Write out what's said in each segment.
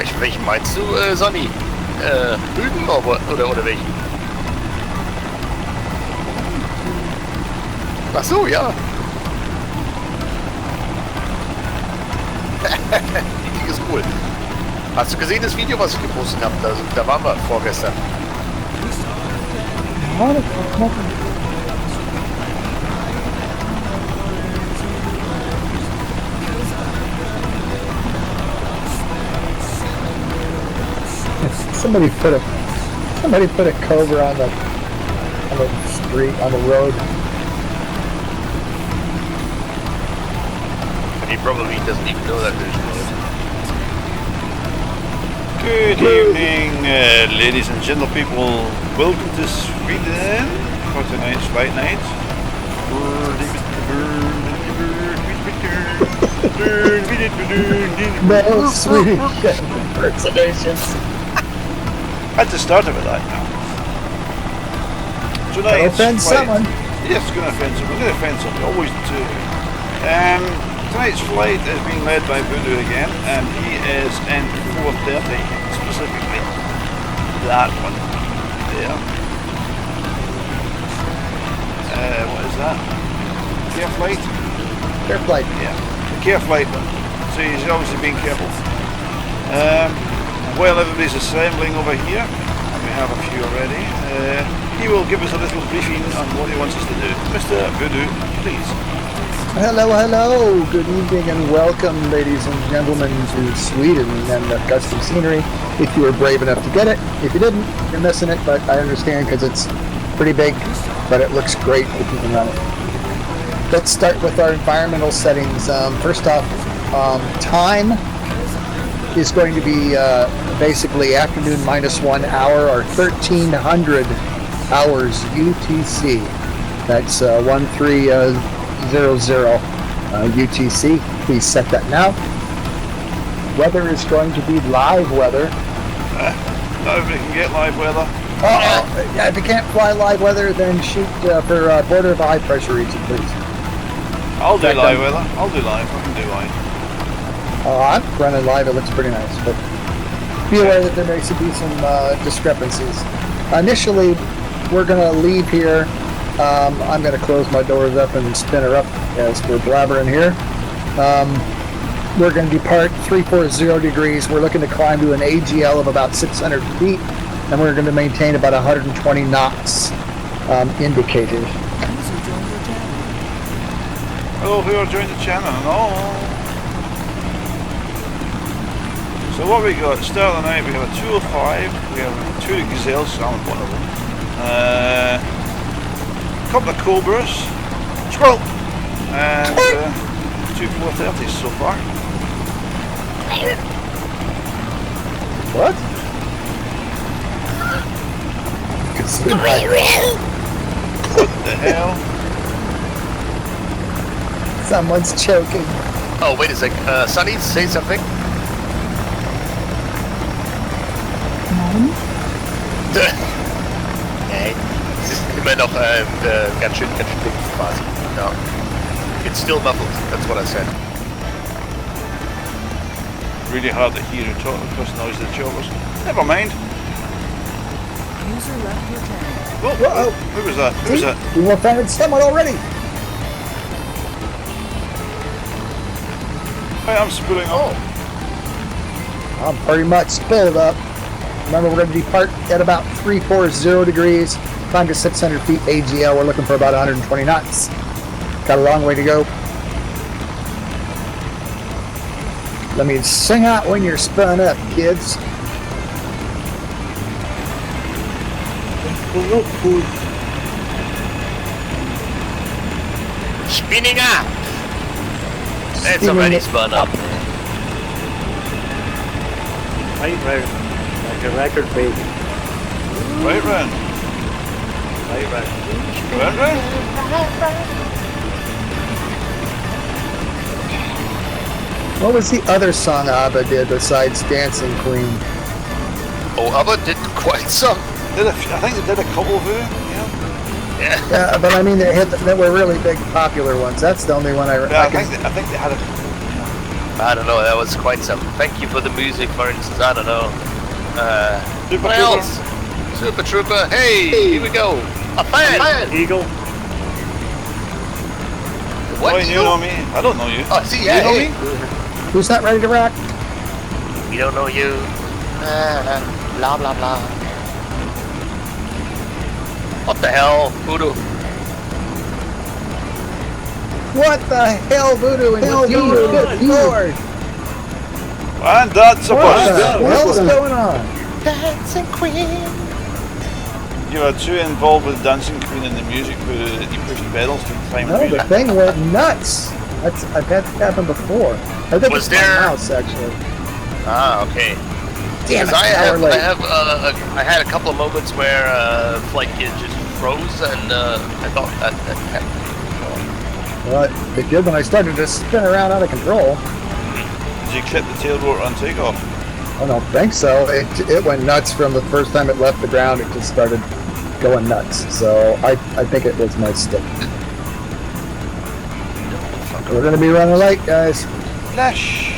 Welchen meinst du, Sonny? Rügen oder welchen? Ach so, ja. Die ist cool. Hast du gesehen das Video, was ich gepostet habe? Da waren wir vorgestern. Ja, das war knapp. Somebody put a Cobra on the street, on the road. And he probably doesn't even know that there's road. Good evening, ladies and gentle people. Welcome to Sweden for tonight's Flightnight. No Swedish impersonations. Had to start it with that now. Tonight's offend someone. Yes, it's going to offend someone. We're going to offend someone. Always do. Tonight's flight is being led by Voodoo again, and he is in 430 specifically. That one there. What is that? Care flight? Care flight. Yeah, the care flight one. So he's obviously being careful. While everybody's assembling over here, and we have a few already, he will give us a little briefing on what he wants us to do. Mr. Voodoo, please. Hello, hello. Good evening and welcome, ladies and gentlemen, to Sweden and the custom scenery. If you were brave enough to get it, if you didn't, you're missing it, but I understand because it's pretty big, but it looks great if you can run it. Let's start with our environmental settings. First off, time is going to be basically afternoon -1 hour or 1300 hours UTC. That's 1300 UTC. Please set that now. Weather is going to be live weather. Not everybody can get live weather. Yeah, if you can't fly live weather, then shoot for border of high pressure region, please. I'll do live weather. I'll do live. I can do live. I'm running live, it looks pretty nice, but be aware that there may be some discrepancies. Initially, we're going to leave here. I'm going to close my doors up and spin her up as we're blabbering here. We're going to depart 340 degrees. We're looking to climb to an AGL of about 600 feet, and we're going to maintain about 120 knots indicated. Hello, who are joined the channel and all. So what we got, start of the night, we have a 205, we have two gazelles, I'm one of them, a couple of cobras, squirrel, and two 430s so far. What? What the hell? Someone's choking. Oh, wait a sec. Sonny, say something. Nee, es ist immer noch ganz schön dick quasi. No. It's still muffled, that's what I said. Really hard to hear it talk because the noise of the choppers. Never mind. User left your channel. Whoa, who was that? Who was that? We offended someone already. Hey, I'm spilling up. I'm pretty much spilled up. Remember, we're going to depart at about 340 degrees, climb to 600 feet AGL. We're looking for about 120 knots. Got a long way to go. Let me sing out when you're spun up, kids. Spinning up! It's already spun up. Right round, like a record baby. Right round. Right round. Round. What was the other song ABBA did besides Dancing Queen? Oh, ABBA did quite some. I think they did a couple of them. Yeah, but I mean, that were really big, popular ones. That's the only one I I think they had a. I don't know, that was quite some. Thank you for the music, for instance, I don't know. Super What Trooper. else? Super Trooper, hey, here we go. A fan! Eagle. What? Oh, you know me? I don't know you. Oh, see, yeah, You know hey. me? Who's not ready to rock? We don't know you. Blah, blah, blah. What the hell, Voodoo? What the hell, Voodoo? And Hell, with you, Voodoo, good you. Lord! And that's a What the bust. hell's going on? Dancing Queen. You are too involved with Dancing Queen and the music that you pushed pedals to time No, music. the thing went nuts. I've had that happen before. I think Was it's my there- mouse, actually. Ah, okay. Damn Because it, I had a couple of moments where Flightnight just froze, and I thought that happened. Well, it did when I started to spin around out of control. Did you clip the tail rotor on takeoff? I don't think so. It went nuts from the first time it left the ground. It just started going nuts. So I think it was my stick. We're going to be running late, guys. Flash!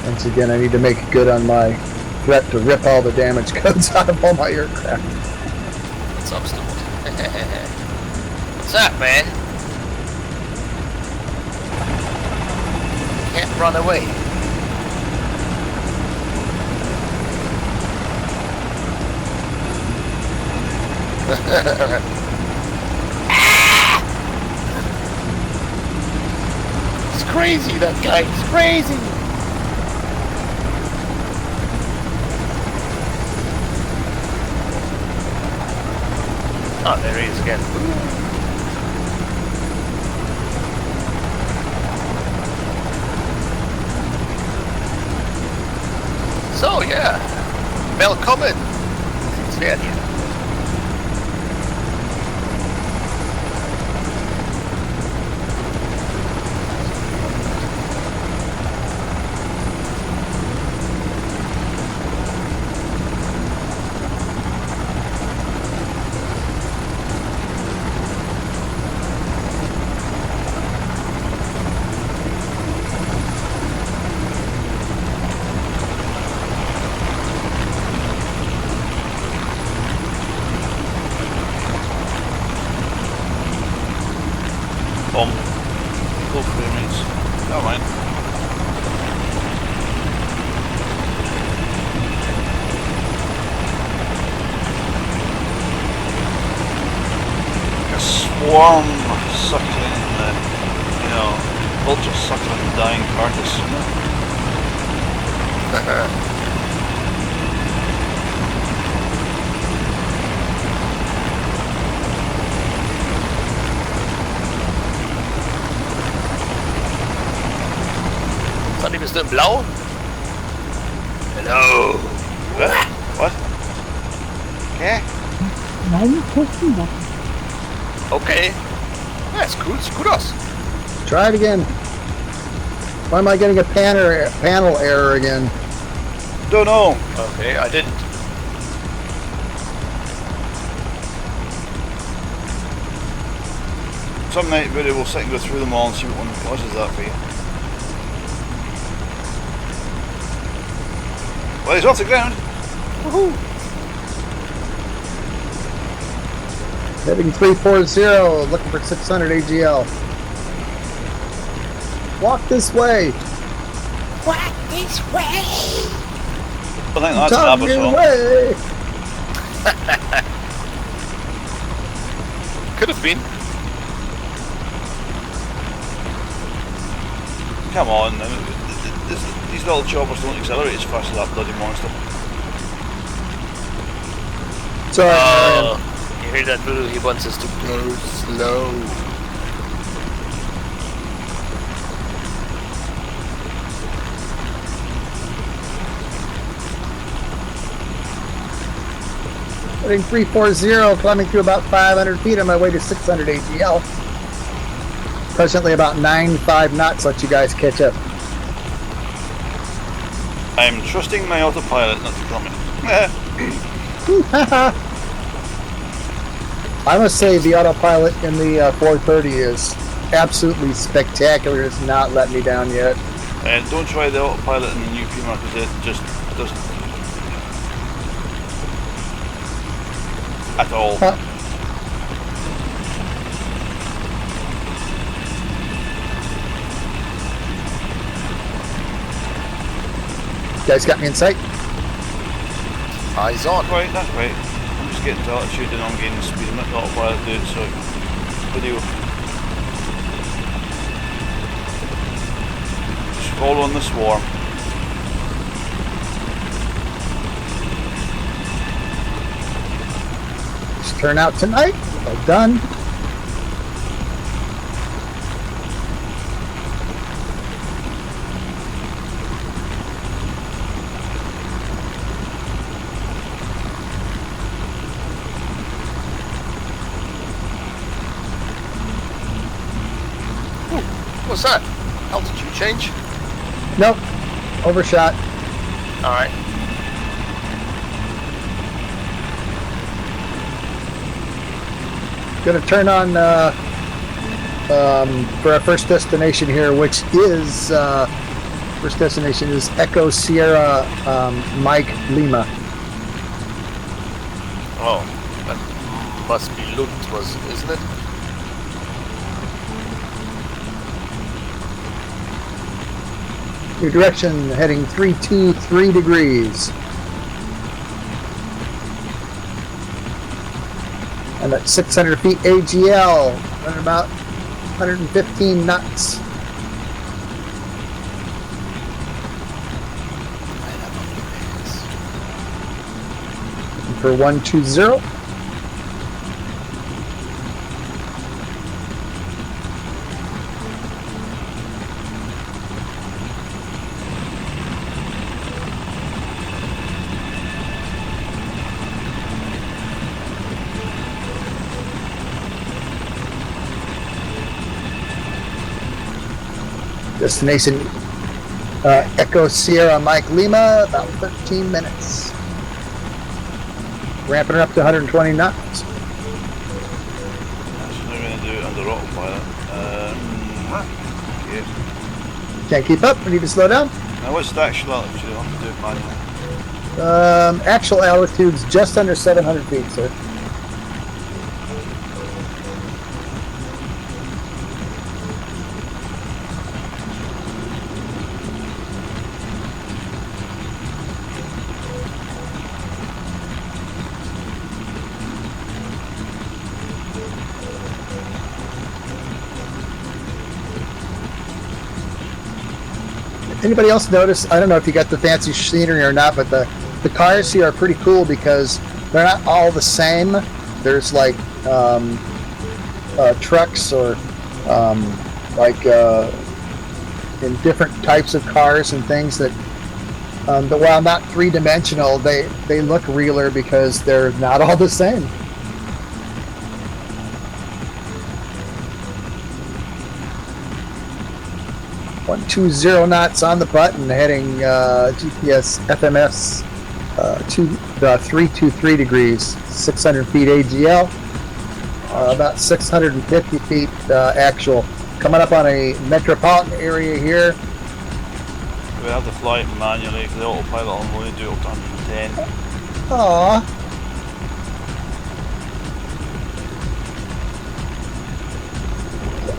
Once again, I need to make good on my threat to rip all the damage codes out of all my aircraft. What's up, Stuart? What's up, man? Can't run away. It's crazy, that guy. It's crazy. Oh, there he is again. So, yeah. Welcome. Sverige. Go for the mates. Never mind. A swarm suckling the, vulture suckling the dying carcass. Ist die bestimmt blau? Hello. What? Okay. Okay. Ja, ist cool, sieht gut aus. Try it again. Why am I getting a panel error again? Don't know. Okay, I didn't. Some night video we'll sit and go through them all and see what one causes that for you. Well, he's off the ground. Woohoo! Heading 340, looking for 600 AGL. Walk this way. Walk this way. I think that's an Talk ABBA your song. way. Could have been. Come on, these little choppers don't accelerate as fast as that bloody monster. Sorry. Oh, you hear that, Voodoo? He wants us to go slow. Heading 340, climbing through about 500 feet on my way to 600 AGL. Presently about 9.5 knots, let you guys catch up. I'm trusting my autopilot not to comment. I must say the autopilot in the 430 is absolutely spectacular. It's not let me down yet. Don't try the autopilot in the new Puma because it just doesn't. At all. You guys got me in sight? Eyes on. Right, that's right. I'm just getting to altitude and I'm gaining speed. I'm not the autopilot do it, so video. Just follow on the swarm. Just turn out tonight. Well done. What's that? Altitude change? Nope. Overshot. Alright. Gonna turn on for our first destination here, which is first destination is Echo Sierra Mike Lima. Oh, that must be Lund, isn't it? Your direction heading 323 degrees. And at 600 feet AGL, running about 115 knots. For 120. Destination Echo Sierra Mike Lima, about 13 minutes. Ramping her up to 120 knots. That's what I'm going to do it under autopilot. Yeah. Can't keep up, we need to slow down. Now what's the actual altitude? I'll have to do it manually. Actual altitude's just under 700 feet, sir. Anybody else notice? I don't know if you got the fancy scenery or not, but the cars here are pretty cool because they're not all the same. There's like trucks or in different types of cars and things that while not three-dimensional, they look realer because they're not all the same. One 20 knots on the button, heading GPS FMS 323 degrees, 600 feet AGL, about 650 feet actual. Coming up on a metropolitan area here. We have to fly it manually because the autopilot will only do it up to 110. Aww.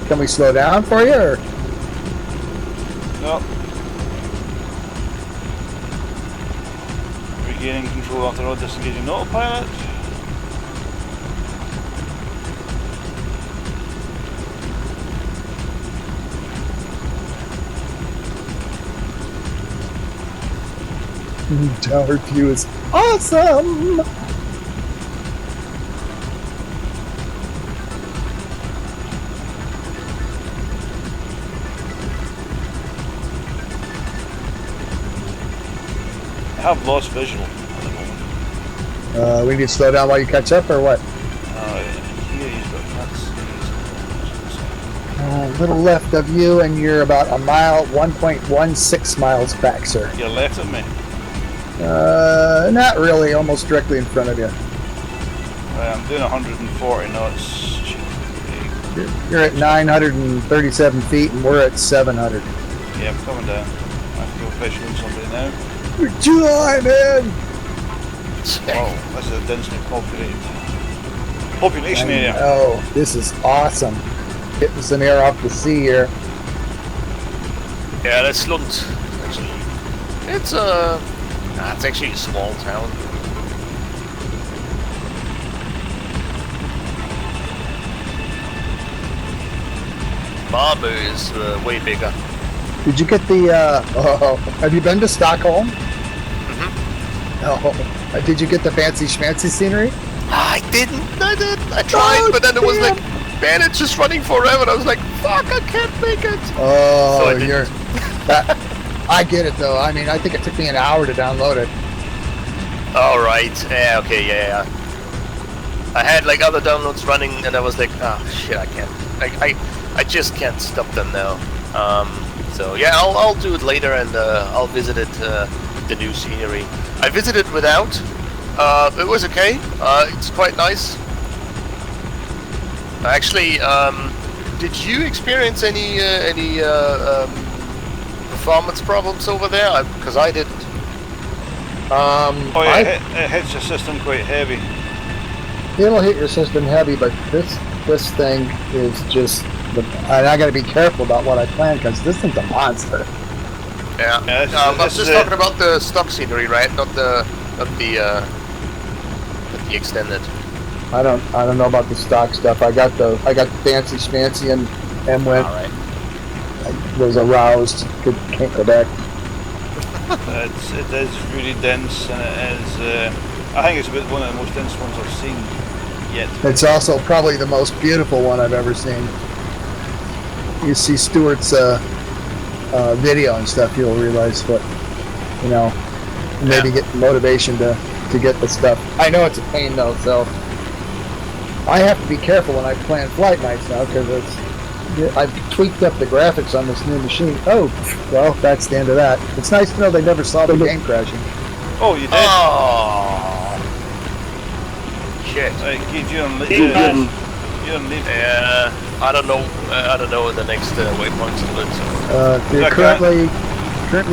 Can we slow down for you? Or? No. Regaining control after all, disengaging the autopilot. Tower view is awesome! I have lost visual at the moment. We need to slow down while you catch up, or what? Here you've got A little left of you, and you're about a mile, 1.16 miles back, sir. You're left of me. Not really, almost directly in front of you. I'm doing 140 knots. You're at 937 feet, and we're at 700. Yeah, I'm coming down. I have to go fishing somebody now. You're too high, man! Wow, this is a densely population area. Oh, this is awesome. Getting some air off the sea here. Yeah, that's Lund. Actually, it's actually a small town. Malmö is way bigger. Did you get the, have you been to Stockholm? Mm-hmm. Oh, did you get the fancy schmancy scenery? I didn't. I tried, but then it was like, man, it's just running forever. And I was like, fuck, I can't make it. Oh, So I you're... I get it, though. I mean, I think it took me an hour to download it. All right. Yeah. Okay. Yeah. I had like other downloads running, and I was like, oh shit, I can't. I just can't stop them now. So yeah, I'll do it later, and I'll visit it, the new scenery. I visited without. It was okay. It's quite nice. Actually, did you experience any performance problems over there? Because I didn't. Oh yeah, it hits your system quite heavy. It'll hit your system heavy, but this thing is just... and I got to be careful about what I plan, because this thing's a monster. Yeah. I was just talking about the stock scenery, right? Not the extended. I don't know about the stock stuff. I got the fancy schmancy and went. All right. I was aroused. Can't go back. It is really dense, and it is. I think it's about one of the most dense ones I've seen yet. It's also probably the most beautiful one I've ever seen. You see Stuart's video and stuff, you'll realize what, maybe get motivation to get the stuff. I know it's a pain though, so I have to be careful when I plan flight nights now, because I've tweaked up the graphics on this new machine. Oh, well, that's the end of that. It's nice to know they never saw the game crashing. Oh, you did? Oh, shit. You didn't leave. Yeah, I don't know. I don't know the next waypoints to it. You're currently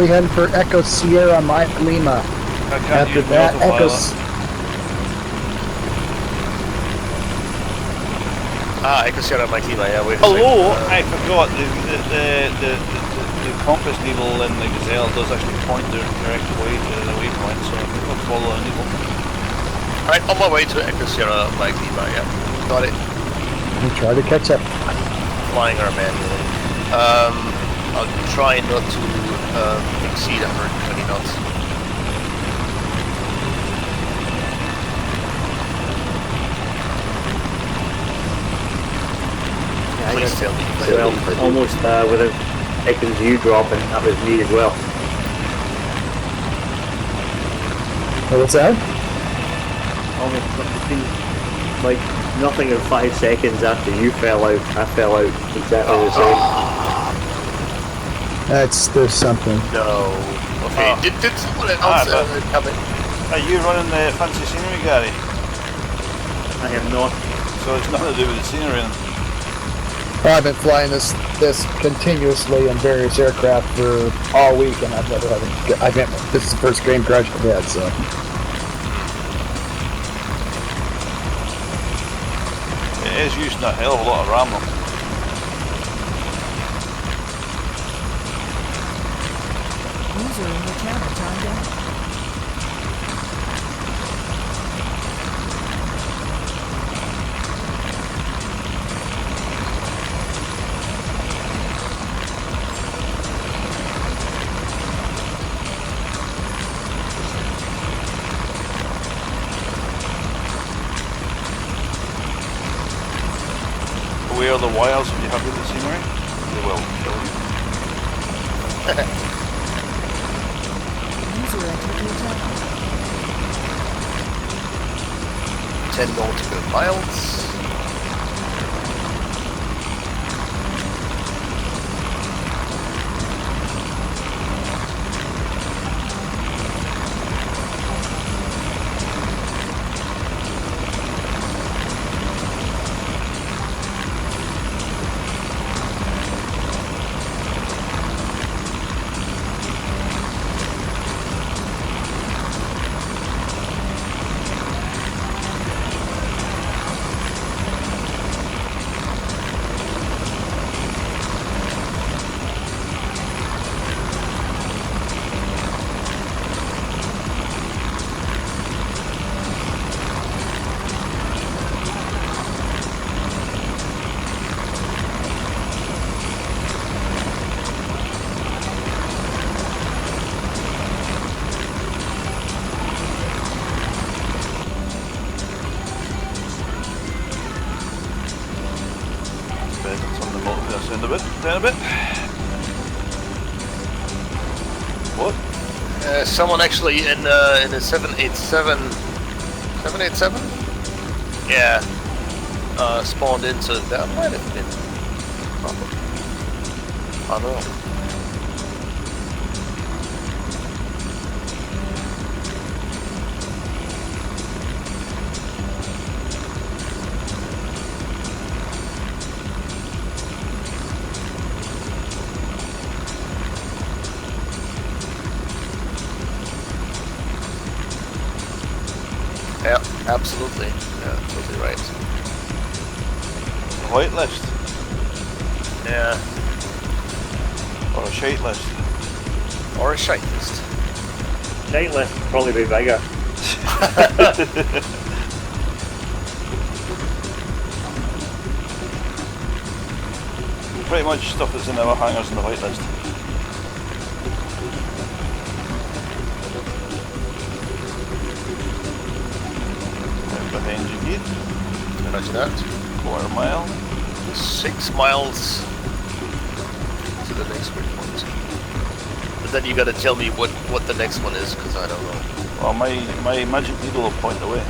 heading for Echo Sierra Mike Lima. After that, Echo. Echo Sierra Mike Lima. Yeah, wait. Hello, I forgot the compass needle in the Gazelle does actually point the correct way to the waypoint, so I'll follow the needle. Right, on my way to Echo Sierra Mike Lima. Yeah, got it. We'll try to catch up. Flying her manually. I'll try not to exceed 120 knots. Please tell me. Well, almost without taking view dropping, that was me as well. What's that? Almost like nothing in 5 seconds after you fell out, I fell out exactly the same. There's something. No. Okay, did someone else come in? Are you running the fancy scenery, Gary? I am not. So it's nothing to do with the scenery then? I've been flying this continuously in various aircraft for all week, and I've never had this is the first game crash I've had, so. It is using a hell of a lot of RAM. User in the channel timed out. Where are the wires if you have the scenery? They will kill you. User entered your channel. 10 nautical miles. Down a bit. What? Someone actually in a 787. 787? Yeah. Spawned in, so that might have been. Probably. I don't know. Yeah, absolutely. Yeah, totally right. A white list. Yeah. Or a shite list. Or a shite list. Shite list would probably be bigger. Pretty much stuff that's in our hangars in the white list. Behind you, Keith. Imagine that. Quarter mile. 6 miles to the next waypoint. But then you gotta tell me what the next one is, because I don't know. Well, my magic needle will point the way.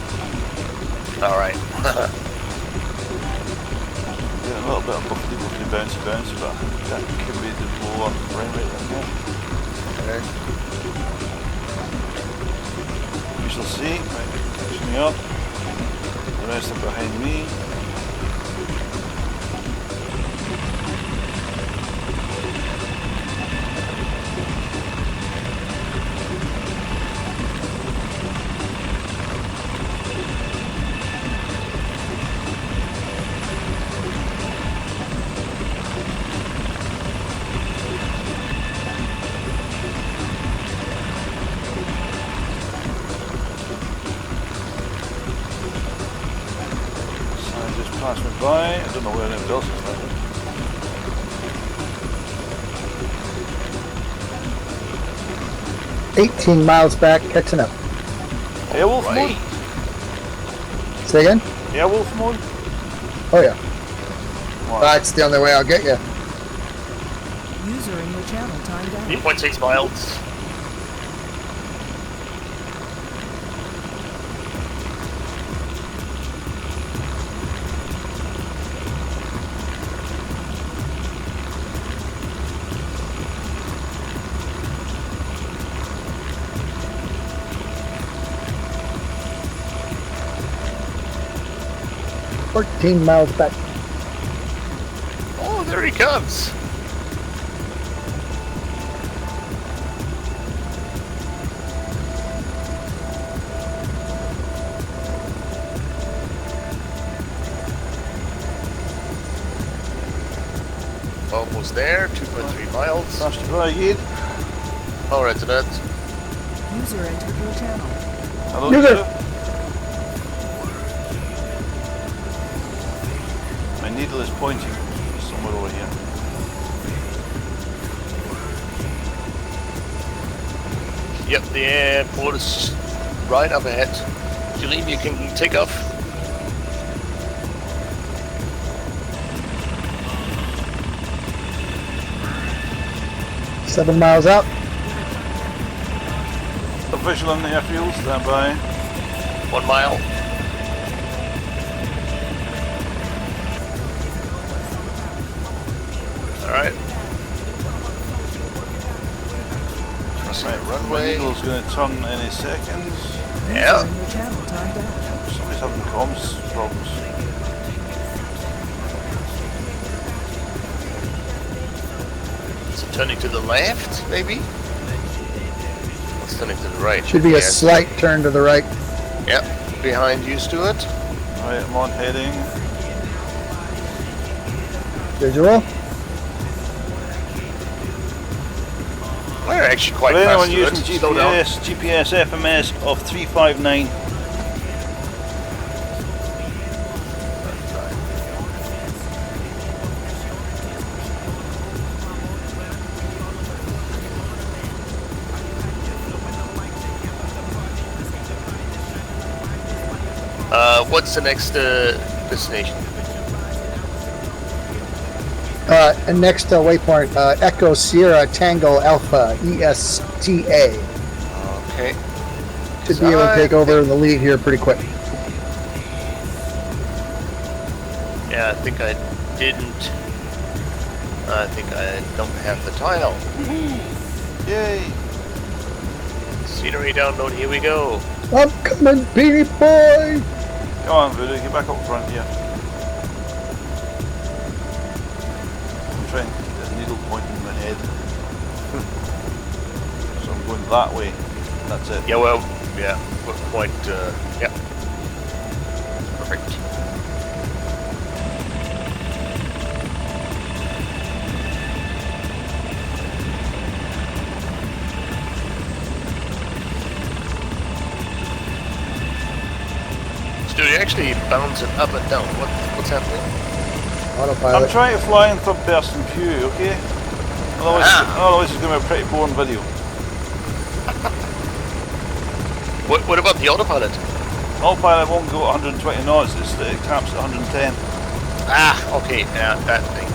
Alright. Yeah, a little bit of buffy bouncy, but that could be the lower frame rate in there. Okay. We shall see. Right, catch me up. The rest are behind me. Pass me by. I don't know where anybody else is landing. 18 miles back, catching up. Airwolf Right. mode? Say again? Airwolf mode? Oh yeah. Wow. That's the only way I'll get you. User in your channel timed out. 8.6 miles. Or 14 miles back. Oh, there he comes. Almost there, 2.3 miles. Passed you by, Yid. Alright, to that. User entered your channel. Hello, User. user. My needle is pointing somewhere over here. Yep, the airport is right up ahead. Julian, you can take off. Seven miles out. The visual on the airfield, stand by. 1 mile. Alright. Crossing Right, the runway. Eagle's going to turn any seconds. Yeah. User in your channel timed out. Somebody's having comms problems. So turning to the left, maybe? It's turning to the right. Should be a Yes. slight turn to the right. Yep. Behind you, Stuart. Right, I'm on heading. Visual. We're actually quite For fast, anyone Stuart. using Slow down. GPS FMS of 359. What's the next destination? And next waypoint, Echo Sierra Tango Alpha ESTA. Okay. Should be able to take over the lead here pretty quick. Yeah, I think I didn't. I think I don't have the tile. Yay! Scenery download, here we go. I'm coming, Beanie Boy! Come on, Voodoo, get back up front here. I'm trying to get the needle pointing in my head. So I'm going that way. That's it. Yeah, well, yeah, we're quite, yeah. Perfect. Dude, you're actually bouncing up and down. What's happening? Autopilot. I'm trying to fly in third person view, okay? Otherwise it's going to be a pretty boring video. What about the autopilot? Autopilot won't go at 120 knots, it caps at 110. Ah, okay, yeah, that thing.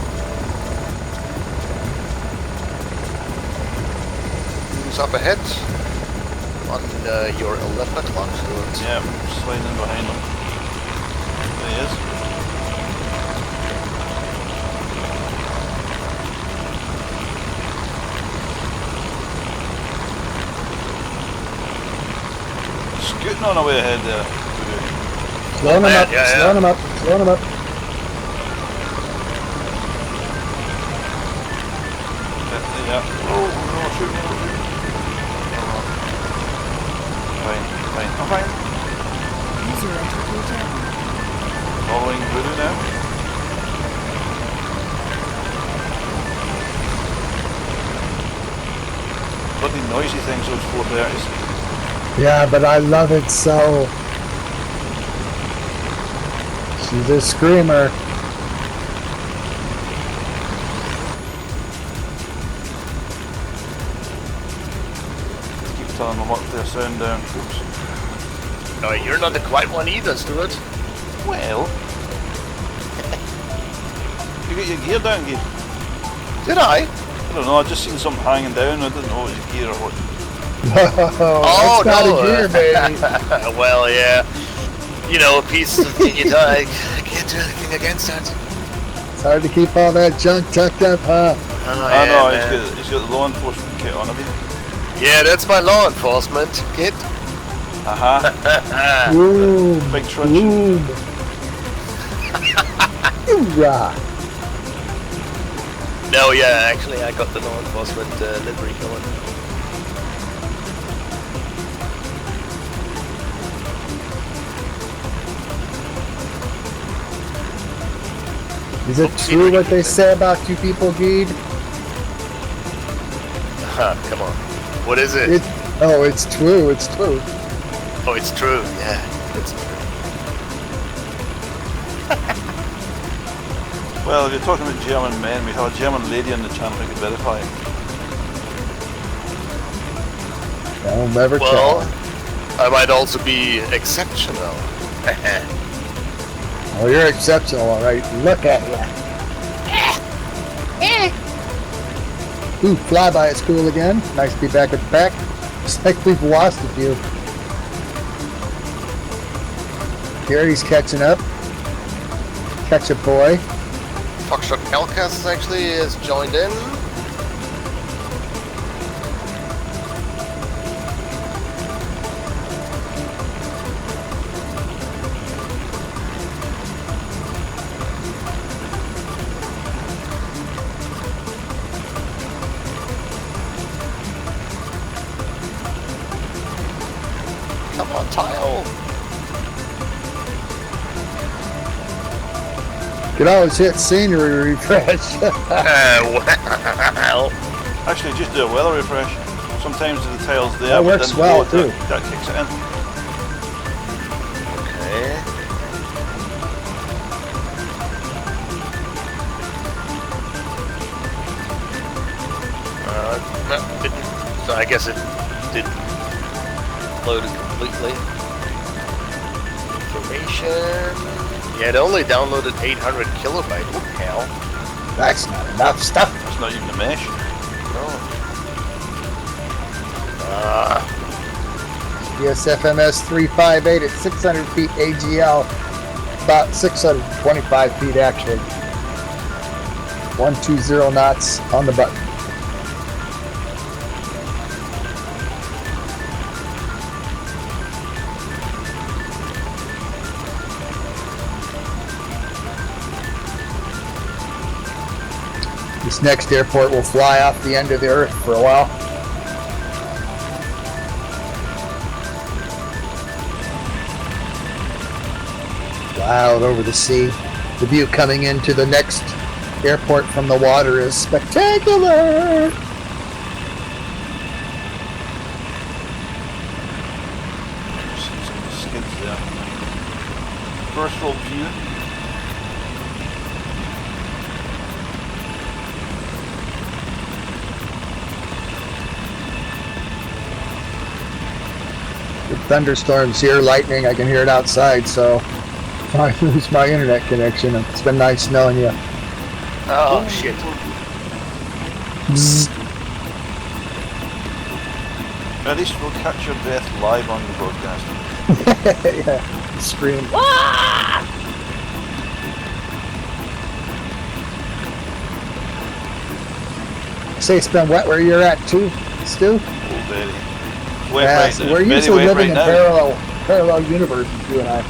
Who's up ahead? On your 11 o'clock, so it's... Yeah, I'm sliding in behind him. There he is. Scooting on the way ahead there. Slowing him up, Yeah, yeah. slowing him up, slowing him up. Yeah. Oh, no, shoot me. Fine. I'm fine. User entered your channel. Following Voodoo now. Bloody noisy things, those 430s. Yeah, but I love it so. She's a screamer. Keep telling them what their sound down. Oops. No, you're not the quiet one either, Stuart. Well. You got your gear down, Gabe? Did I? I don't know, I just seen something hanging down, I didn't know it was gear or what. Oh, that's not a gear, baby. Well, yeah. You know, a piece of meat, I can't do anything against that. It's hard to keep all that junk tucked up, huh? Oh, I know, man. he's got the law enforcement kit on, have you? Yeah, that's my law enforcement kit. Aha. Boom. Big truncheon. Boom. Hoorah. No, yeah, actually, I got the law enforcement livery going. Is it true what they say about you people, Geed? Come on. What is it? It's true, it's true. Oh, it's true. Yeah, it's true. Well, if you're talking about German men, we have a German lady on the channel who can verify. Don't never Well, tell. I might also be exceptional. Oh, you're exceptional, all right. Look at you. Ooh, flyby at school again. Nice to be back at the back. Looks like we've lost a few. Gary's catching up. Catch a boy. Foxtrot Calcas actually has joined in. Come on, Tile. Could always hit scenery refresh. Well. Actually, just do a weather refresh. Sometimes the tile's there, That but works then well, below it, too. that kicks it in. Okay. No, didn't. So I guess it didn't load it completely. Information. Yeah, it only downloaded 800 kilobyte. What the hell? That's not enough stuff. It's not even a mesh. No. USFMS 358 at 600 feet AGL, about 625 feet actually. 120 knots on the button. This next airport will fly off the end of the earth for a while. Out over the sea. The view coming into the next airport from the water is spectacular. See some of the skids there. Peripheral view. The thunderstorms here, lightning, I can hear it outside, so if I lose my internet connection, it's been nice knowing you. Oh, shit. Bzzz. At least we'll catch your death live on the broadcast. Yeah, scream. Say it's been wet where you're at too, Stu? Oh, very. Wet Yeah, right so now. we're Very usually wet living right in now. parallel universes, you and I.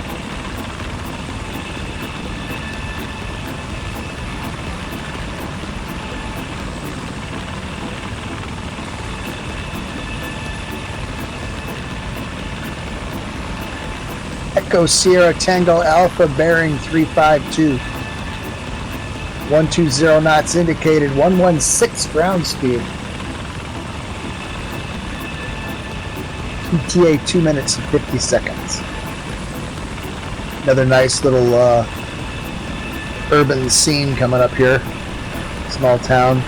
Echo Sierra Tango Alpha bearing 352. 120 knots indicated, 116 ground speed. ETA 2 minutes and 50 seconds. Another nice little urban scene coming up here. Small town.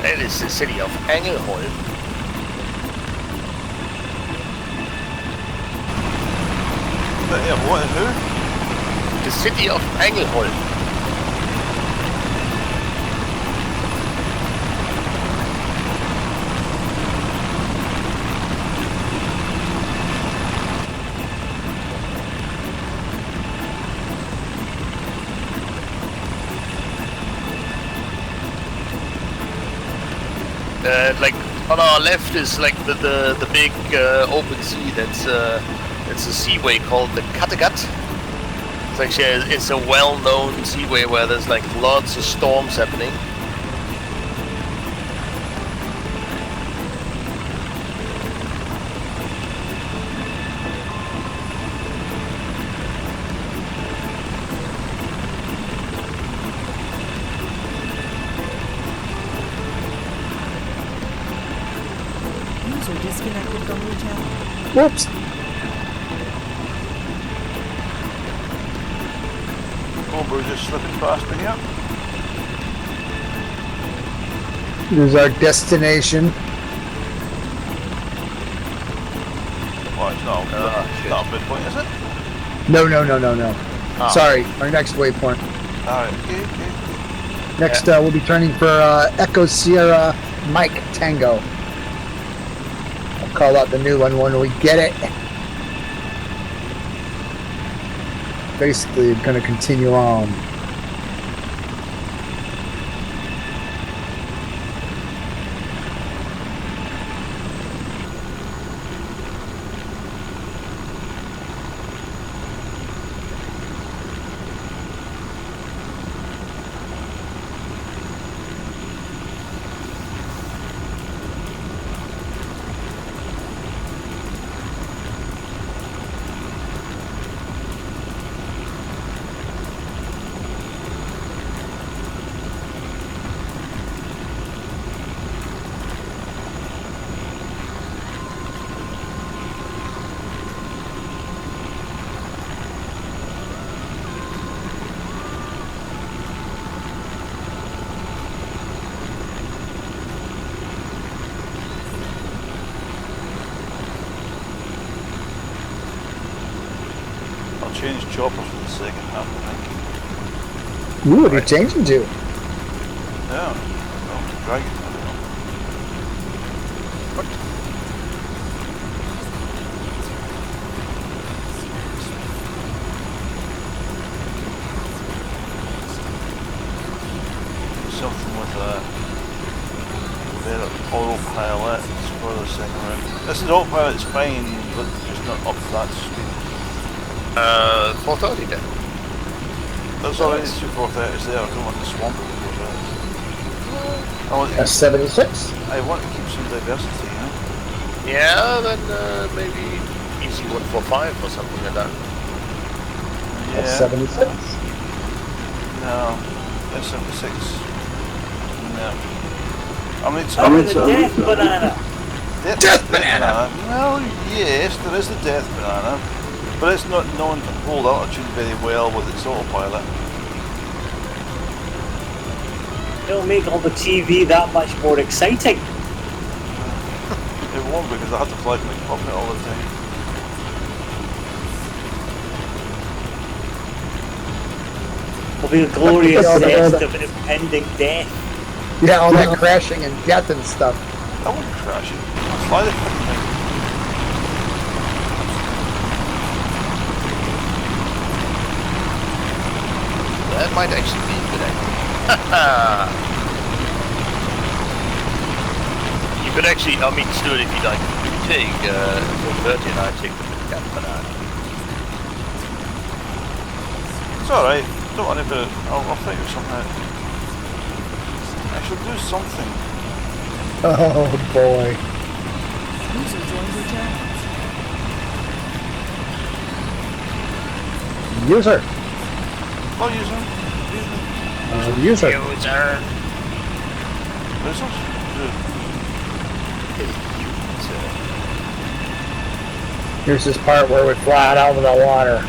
It is the city of Angelholm. But yeah, what? Who? The city of Angelholm. Like on our left is like the big open sea. That's a seaway called the Kattegat. It's a well-known seaway where there's like lots of storms happening. User disconnected from your channel. Whoops. Oh, we're just slipping past me here. Here's our destination. Well, it's not, shit. not a midpoint, is it? No. Ah. Sorry, our next waypoint. Alright, okay. Next, we'll be turning for Echo Sierra Mike Tango. I'll call out the new one when we get it. Basically, going to continue on. I'll change choppers for the second half, I think. Ooh, what are you changing to? Yeah. Oh, dragon. I don't know. Something with better autopilot for the second round. This is autopilot's fine, but just not up to that speed. 430 then. There's already 2 430s there. I don't want to swamp it with 430s. I want to keep, S76? I want to keep some diversity, you know? Yeah, then maybe easy 145 or something like that. Yeah. S76? No. S76. No. I mean, I'm in the death banana. Death banana! Well, yes, there is the death banana, but it's not known to hold altitude very well with its autopilot. It'll make all the TV that much more exciting. It won't because I have to fly from the cockpit all the time. It'll be a glorious Yeah, nest of impending death. Yeah, all that crashing and death and stuff. I wouldn't crash it. I'll fly the fucking thing. That might actually be a good idea. You could actually, I mean, Stuart, if you like, you could take 430 and I take the death banana. It's alright. Don't worry about it. I'll think of something out. I should do something. Oh boy. User joined your channel. User. Oh, user. User. User. Users? Here's this part where we fly out over the water.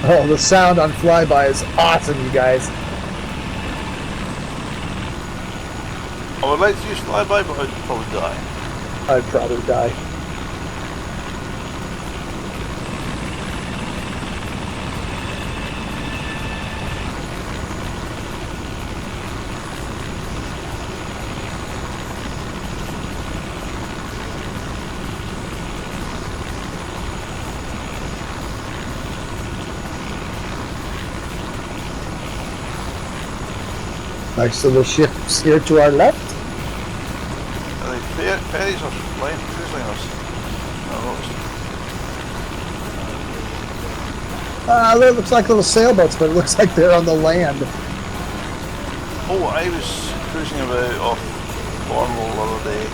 Oh, the sound on flyby is awesome, you guys. I would like to use flyby, but I'd probably die. I'd probably die. Nice little shifts here to our left. Are they ferries or cruise liners? It looks like little sailboats, but it looks like they're on the land. Oh, I was cruising about off Cornwall the other day,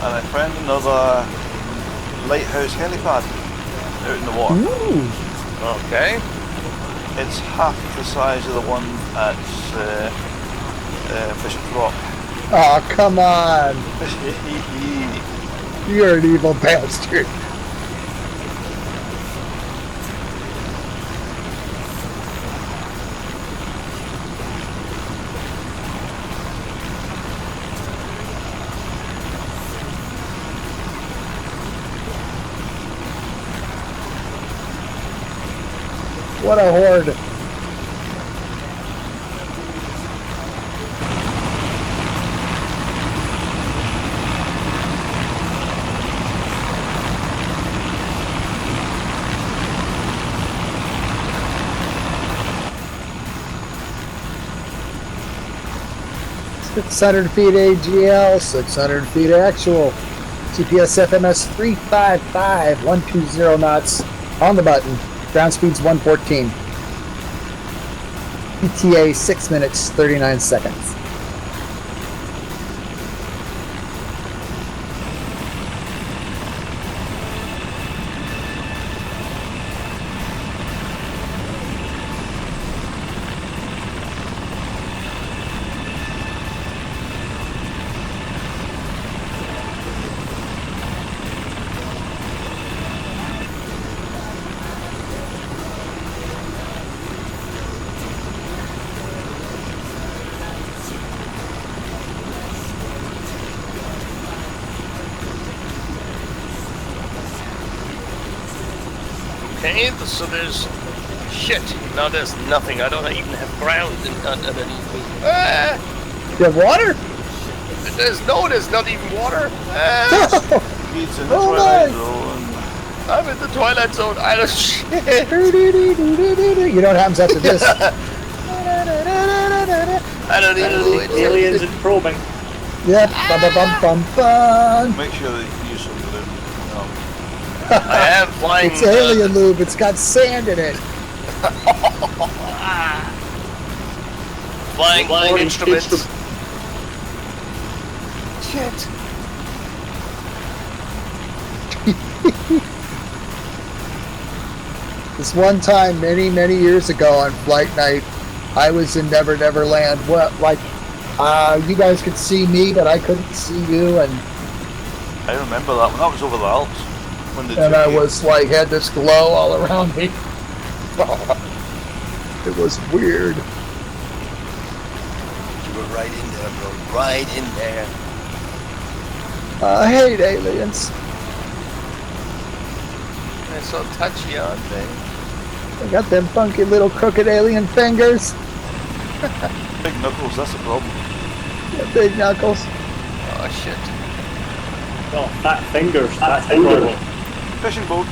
and I found another lighthouse helipad out in the water. Ooh. Okay. It's half the size of the one at Bishop's Rock. Oh, come on. You're an evil bastard. What a horde. $600 feet AGL, 600 feet actual. GPS FMS 355, 120 knots on the button. Ground speed's 114. ETA 6 minutes 39 seconds. Okay, so there's shit. Now there's nothing. I don't even have ground underneath me. You have water? There's not even water. He's in the Oh Twilight my. Zone. I'm in the Twilight Zone. I don't shit. You know what happens after this? I don't even know it. Aliens and probing. Yep. Bum, bum, bum, bum, bum. Make sure that you use some of them. I am flying. It's alien lube. It's got sand in it. Flying instruments. Shit. This one time, many years ago on Flightnight, I was in Never Never Land. What, like, you guys could see me, but I couldn't see you, and I remember that one. That was over the Alps. When the I was like, had this glow all around me. It was weird. You were right in there, bro. Right in there. I hate aliens. They're so touchy, aren't they? They got them funky little crooked alien fingers. Big knuckles, that's the problem. Yeah, big knuckles. Oh shit. Oh, fat fingers. That's horrible. Fishing boat.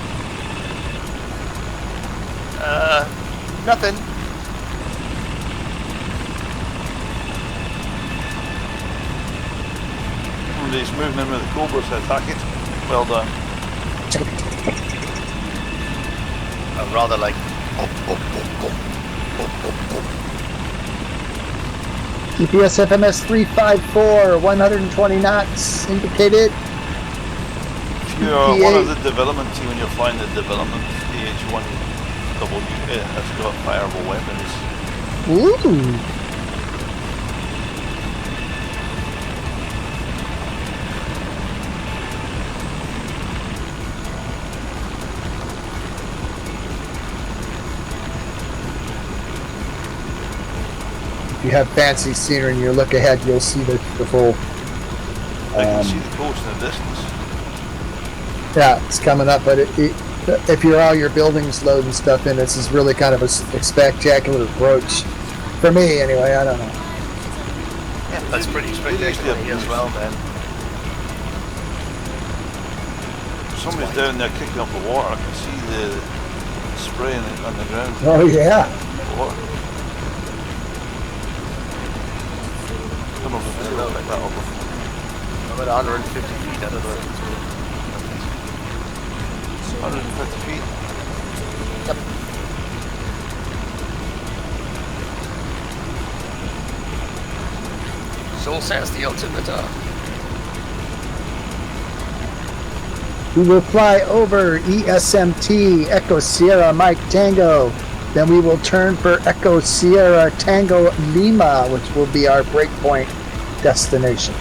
Nothing. Somebody's moving in with the cobras to attack it. Well done. I'm rather like. GPS FMS 354, 120 knots indicated. If you're one of the development team and you're flying the development DH-1W, it has got fireable weapons. Ooh. If you have fancy scenery and you look ahead, you'll see the full I can see the coast in the distance. Yeah, it's coming up, but if you're all your buildings loading stuff in, this is really kind of a spectacular approach. For me, anyway, I don't know. Yeah, that's pretty spectacular as well, man. Somebody's down there kicking up the water. I can see the spray on the ground. Oh, yeah. Water. Come over there, I'll pick that up. I'm at 150 feet, I don't know. 150 feet. Yep. So says the altimeter. We will fly over ESMT Echo Sierra Mike Tango. Then we will turn for Echo Sierra Tango Lima, which will be our breakpoint destination.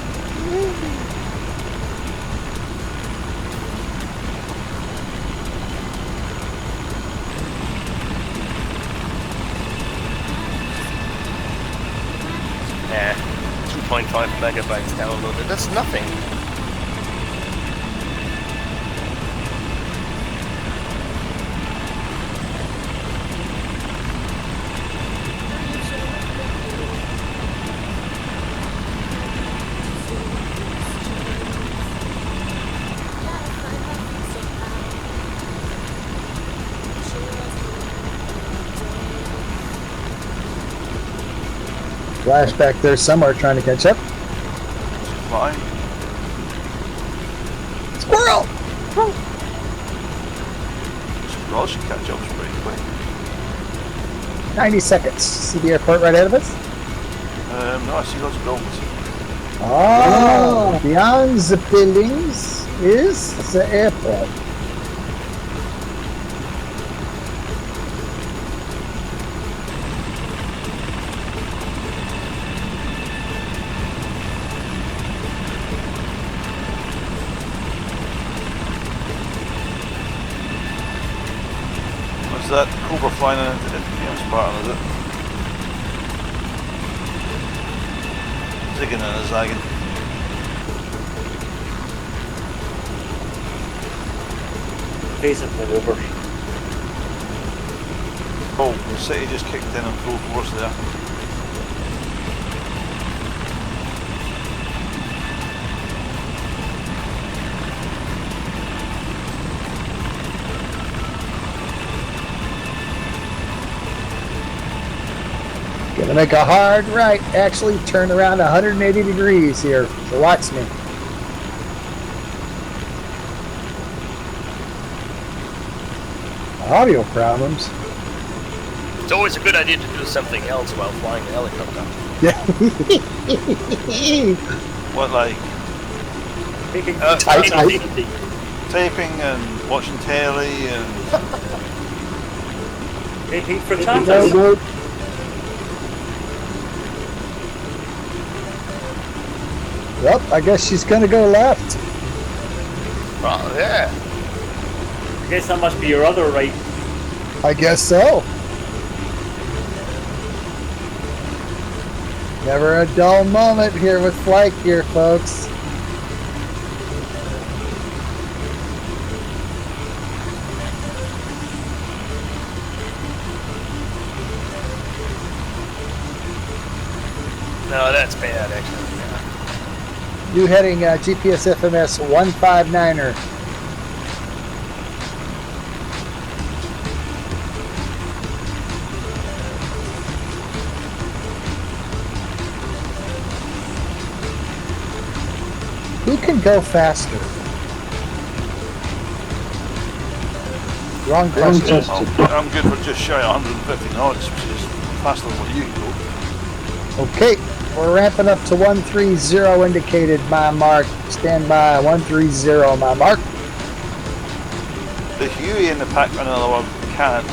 Nah, 2.5 megabytes downloaded. That's nothing. Flash back there somewhere trying to catch up. Fine. Squirrel! Squirrel should catch up pretty quick. 90 seconds. See the airport right ahead of us? No, I see lots of buildings. Oh, beyond the buildings is the airport. What's that Cobra flying into the Spartan, is it? Zigging and a zagging. Facing for over. Oh, the city just kicked in and full force there. Gonna make a hard right. Actually, turn around 180 degrees here. So watch me. Audio problems. It's always a good idea to do something else while flying the helicopter. What, like Taking taping and watching telly and taking for No, tatas. no. Well, I guess she's gonna go left. Oh, yeah. I guess that must be your other right. I guess so. Never a dull moment here with Flight Gear, folks. No, that's bad, actually. New heading GPS FMS 159er. Who can go faster? Wrong question. I'm good for just shy of 150 knots, which is faster than what you can go. Okay, we're ramping up to 130 indicated, my mark. Stand by, 130, my mark. The Huey and the Pac-Man and the other one can't.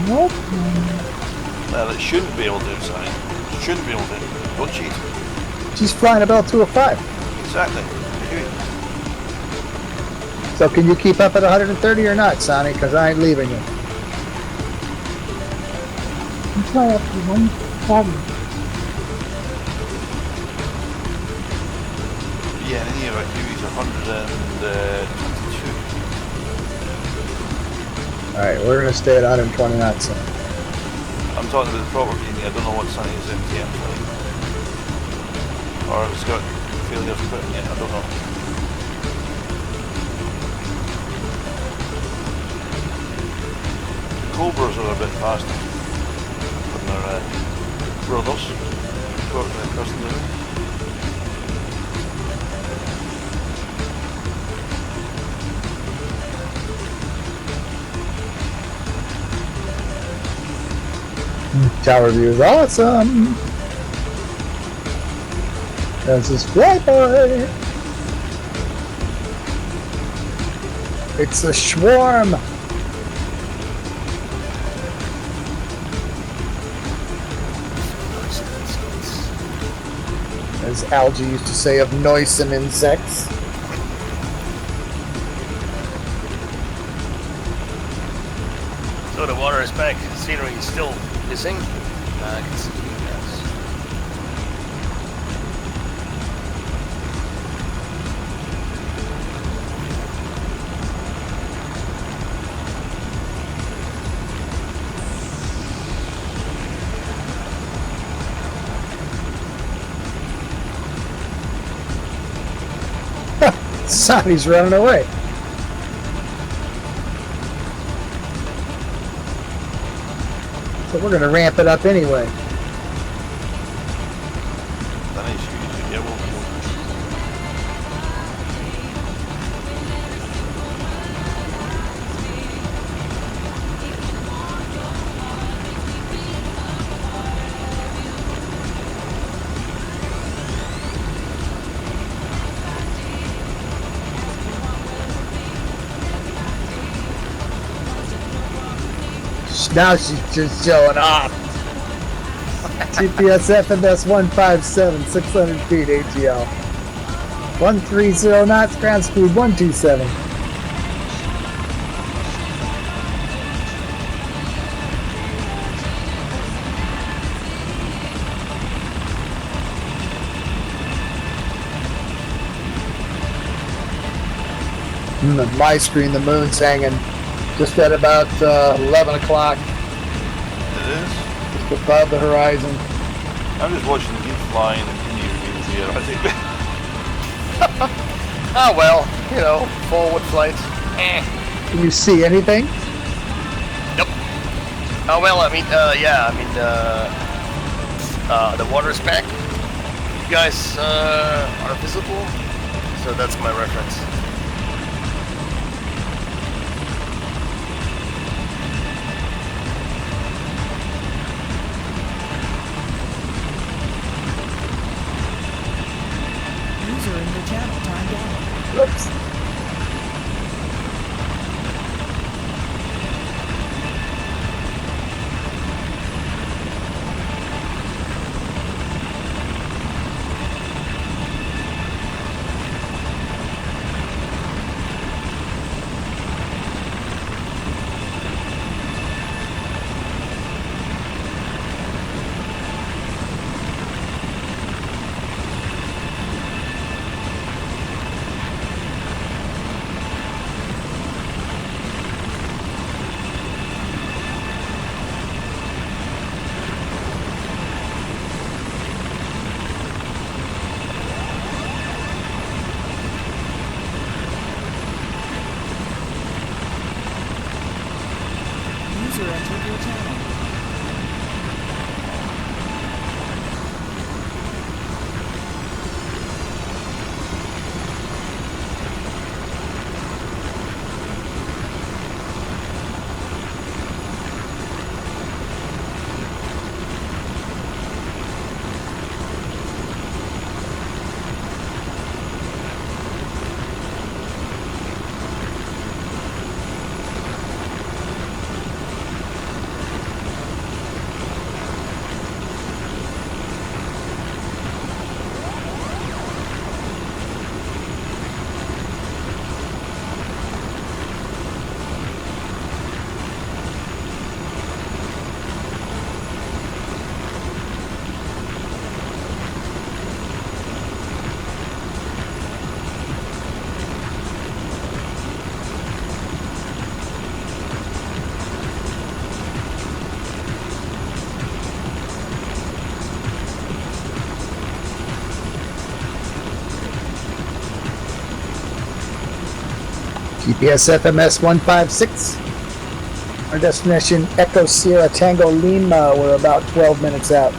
Nope. Well, it shouldn't be able to, sorry. It shouldn't be able to. Don't cheat. She's flying a Bell 205. Exactly. The Huey. So can you keep up at 130 or not, Sonny? Because I ain't leaving you. Fly up to 170. FGUK is 122. Alright, we're going to stay at 120 knots. I'm talking about the property. I don't know what Sunny's MTM like. Or if it's got failure putting it, I don't know. The Cobras are a bit faster than their brothers. Working across the room. Tower view is awesome. This is Flightnight. It's a swarm. As Algie used to say of noisome insects. So the water is back. Scenery is still missing. I can see you guys. Sonny's running away. So we're going to ramp it up anyway. Sunny's huge. Yeah, we'll Now she's just showing off. GPS FMS 157, 600 feet ATL. 130 knots, ground speed 127. On my screen, the moon's hanging just at about 11 o'clock. It is. Just above the horizon. I'm just watching you flying and you here. I think. Ah well, you know, forward flight. Can you see anything? Nope. Oh well, I mean, yeah, I mean, the water's back. You guys are visible, so that's my reference. User in your channel timed out. Whoops. GPS FMS 156. Our destination, Echo Sierra Tango Lima. We're about 12 minutes out.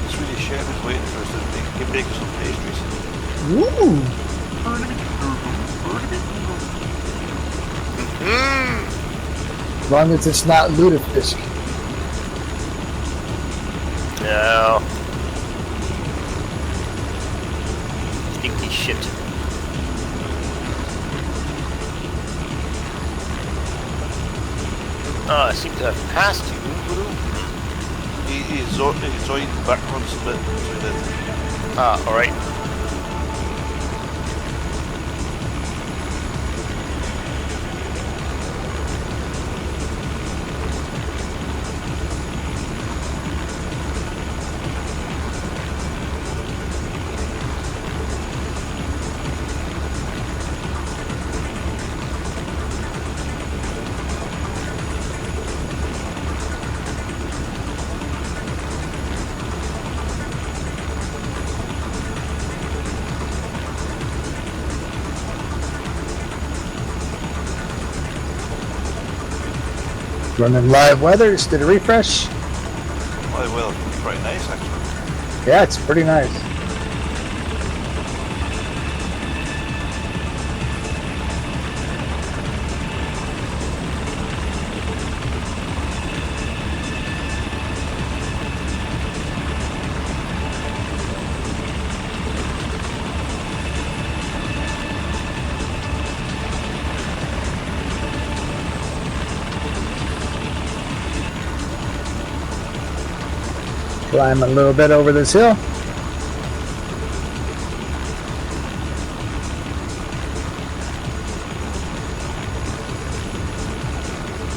Swedish chef is waiting for us to bake us some pastries. Woo! As long as it's not lutefisk. No. Stinky shit. Oh, I seem to have passed you. He's joined backwards a bit, so he did. Ah, alright. Running live weather, just did a refresh. Well, pretty nice actually. Yeah, it's pretty nice. Climb a little bit over this hill.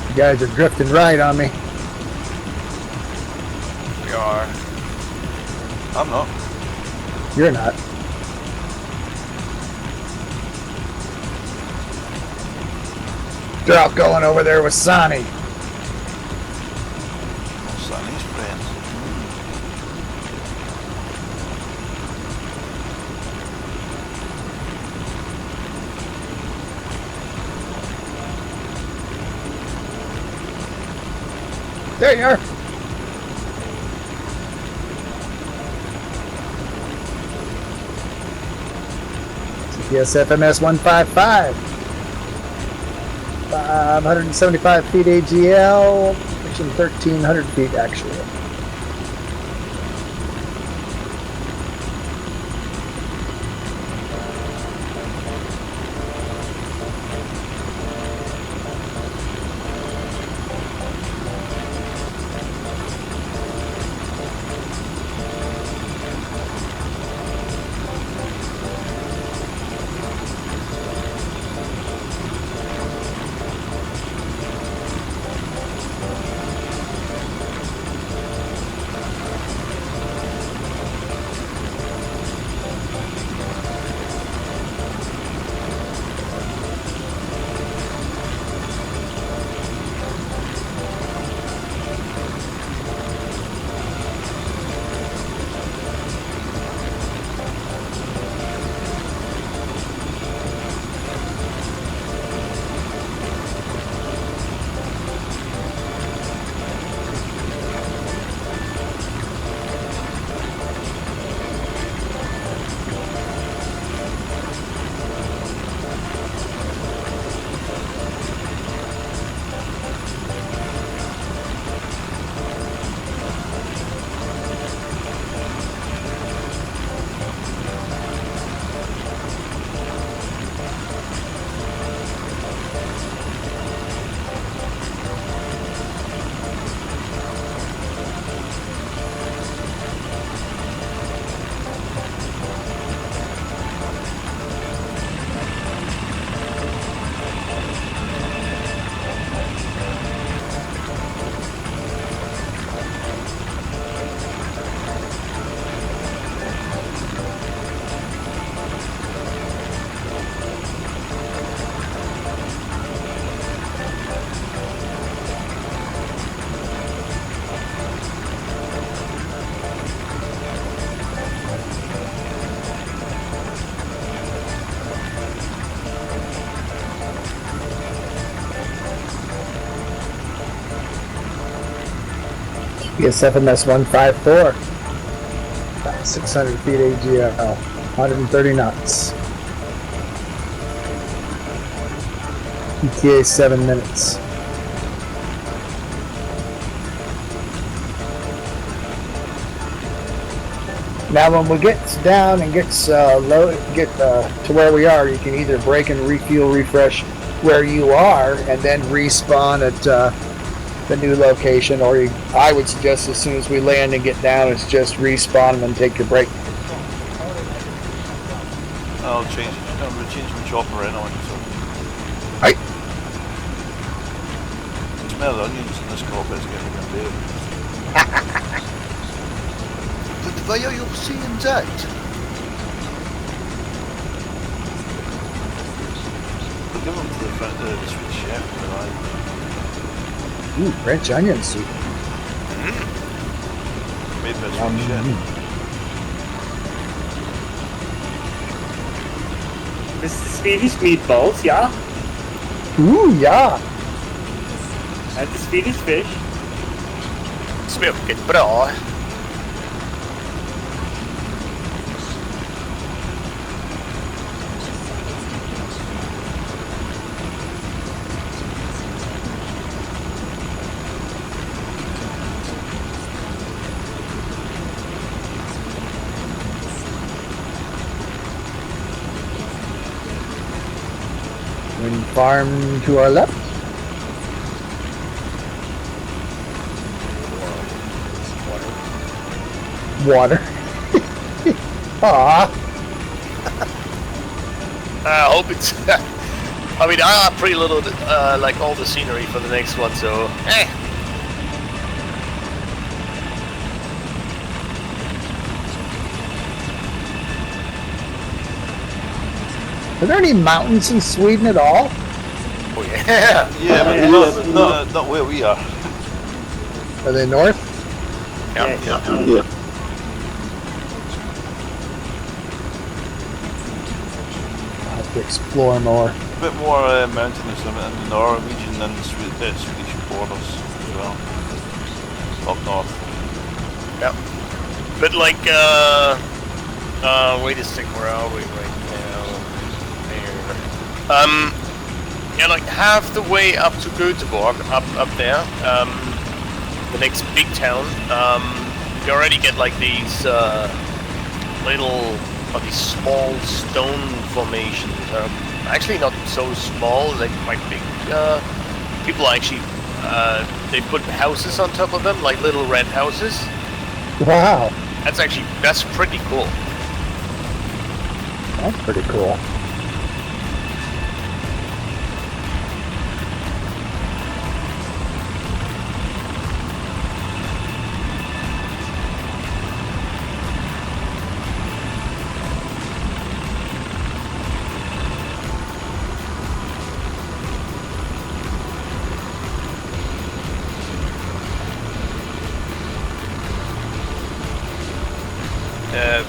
You guys are drifting right on me. We are. I'm not. You're not. They're out going over there with Sonny. Sonny's friends. There you are. CPS FMS 155. 575 feet AGL, pushing 1,300 feet actual. ESFMS 154. 600 feet AGL. 130 knots. ETA 7 minutes. Now, when we get down and gets low, to where we are, you can either break and refuel, refresh where you are, and then respawn at the new location. Or I would suggest as soon as we land and get down, it's just respawn and then take your break. I'll change. I'm gonna change my chopper in on. So. Right. Smell the onions in this cockpit is getting a bit. Why are you seeing that? We'll give them to the front of the Swedish chef for Ooh, French onion soup. made by the Swedish chef. This is Swedish meatballs, yeah? Ooh, yeah. And the Swedish fish. Smakar bra. Wind farm to our left. Water. Aww. I hope it's. I mean, I preloaded like all the scenery for the next one, so. Are there any mountains in Sweden at all? Oh yeah. Yeah, but not where we are. Are they north? Yeah. Yeah. I'll have to explore more. A bit more mountainous in the Norwegian than the Swedish borders as well. Up north. Yeah. But like, wait a second, where are we right now? There. Yeah, like half the way up to Göteborg, up there, the next big town, you already get like these these small stone formations. Actually not so small, they're quite big. People actually, they put houses on top of them, like little red houses. Wow. That's pretty cool. That's pretty cool.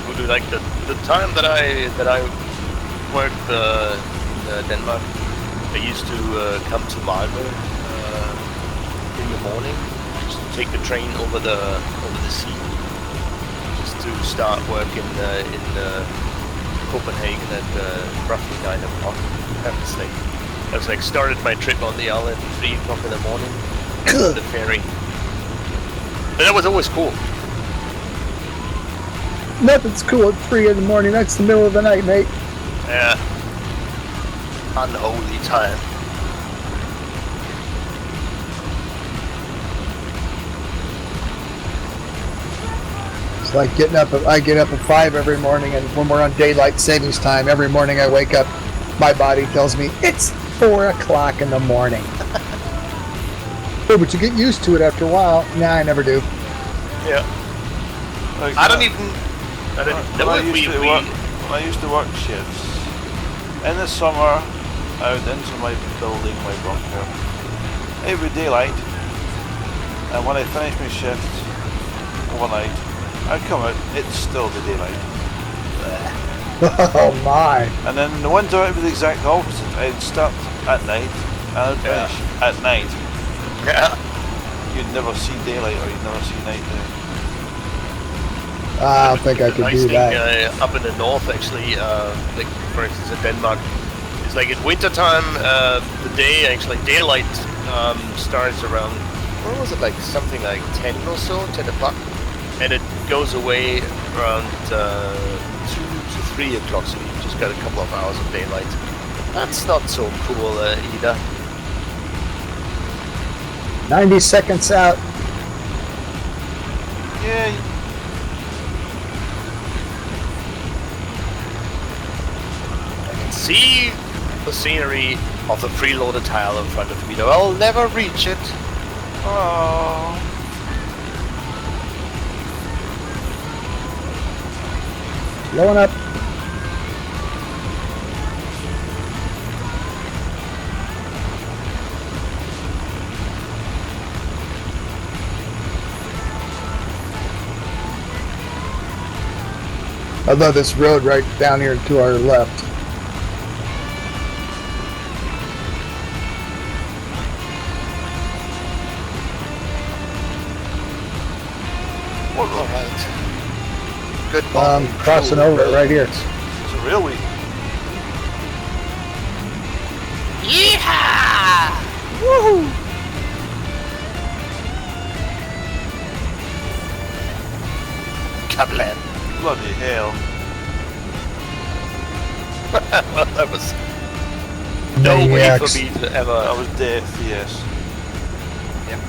Would you like the time that I worked in Denmark? I used to come to Malmö in the morning, just to take the train over the sea, just to start work in Copenhagen at roughly 9 o'clock. I have to say, I was like started my trip on the island at 3 o'clock in the morning, the ferry. But that was always cool. Nothing's cool at 3 in the morning. That's the middle of the night, mate. Yeah. Unholy time. It's like getting up. I get up at 5 every morning, and when we're on daylight savings time, every morning I wake up, my body tells me it's 4 o'clock in the morning. Oh, but you get used to it after a while. Nah, I never do. Yeah. Like, I don't even know when if we I used to work shifts, in the summer, I would into my building, my bunker, it would be daylight, and when I finished my shift overnight, I'd come out, it's still the daylight. Oh my. And then in the winter it was the exact opposite. I'd start at night, and I'd finish at night. Yeah. you'd never see daylight or you'd never see night time. I don't think I The could nice do thing, that. up in the north, actually, like for instance in Denmark, it's like in wintertime, the day actually daylight starts around, what was it, like something like 10 or so, 10 o'clock, and it goes away around 2 to 3 o'clock. So you just got a couple of hours of daylight. That's not so cool either. 90 seconds out. Yeah. See the scenery of the preloaded tile in front of me, though I'll never reach it. Oh. Blowing up. I love this road right down here to our left. All right. Good. Crossing over it right here. It's a railway. Yeehaw! Woohoo! Kablam. Bloody hell. Well, that was no way Maniacs. for me to ever. That was death, yes. Yep.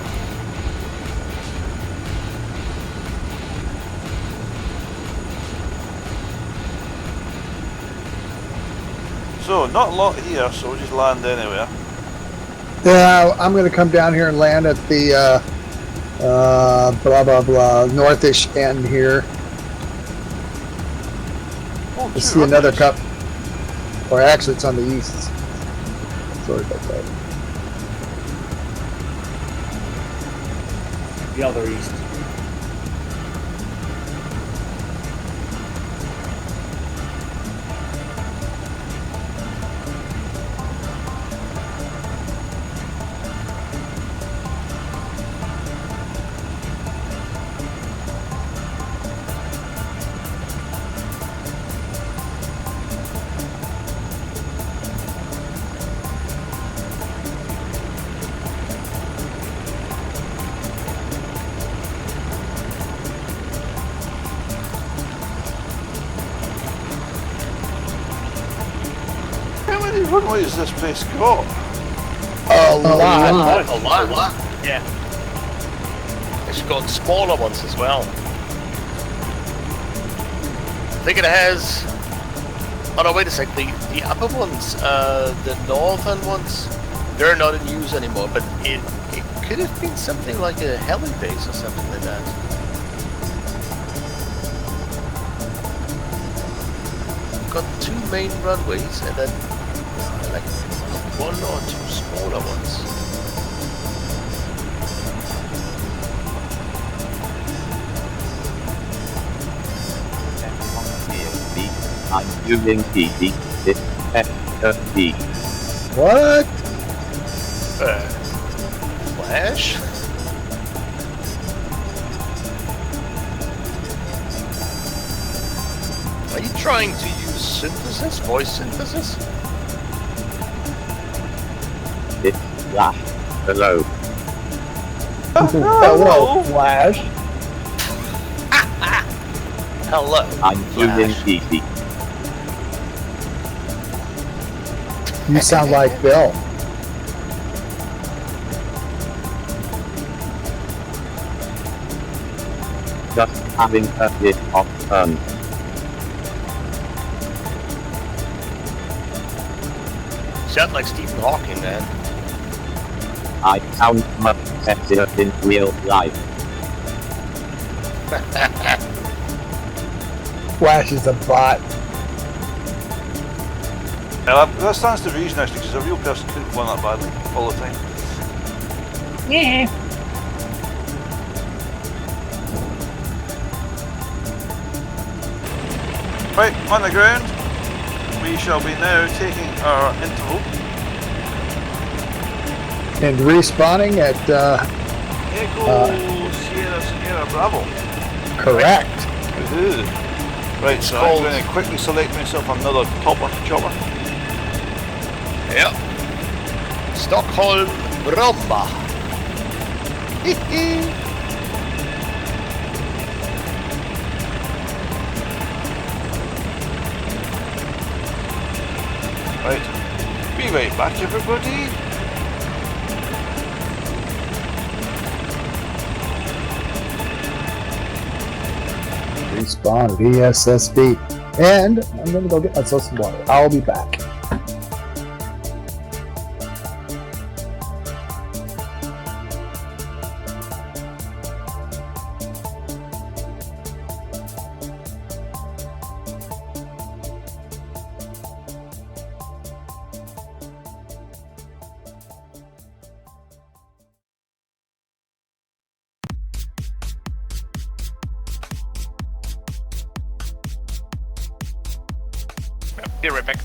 So, not a lot here, so we'll just land anywhere. Yeah, I'm going to come down here and land at the blah blah blah northish end here. Oh, Let's two see another runners. cup. Or actually, it's on the east. Sorry about that. The other east. How many runways has this place got? A lot. A lot. Yeah. It's got smaller ones as well. I think it has. Oh no! Wait a sec. The upper ones, the northern ones, they're not in use anymore. But it could have been something like a heli base or something like that. Got 2 main runways and then like 1 or 2 smaller ones. I'm using PD. This FFD. What? Flash? Are you trying to use synthesis? Voice synthesis? This Flash. Hello. Hello, Flash. Hello. I'm using Flash. PD. You sound like Bill. Just having a bit of fun. Sound like Stephen Hawking, man. I sound much sexier in real life. Flash is a bot. Now, that stands to reason actually, because a real person couldn't fly that badly all the time. Right, on the ground, we shall be now taking our interval. And respawning at Echo Sierra Bravo. Correct. Woohoo. Right, so I'm called- going to quickly select myself another chopper. Yeah. Stockholm, Bromma. Right. Be right back, everybody. Respawn VSSB. And I'm gonna go get myself some water. I'll be back. Be right back.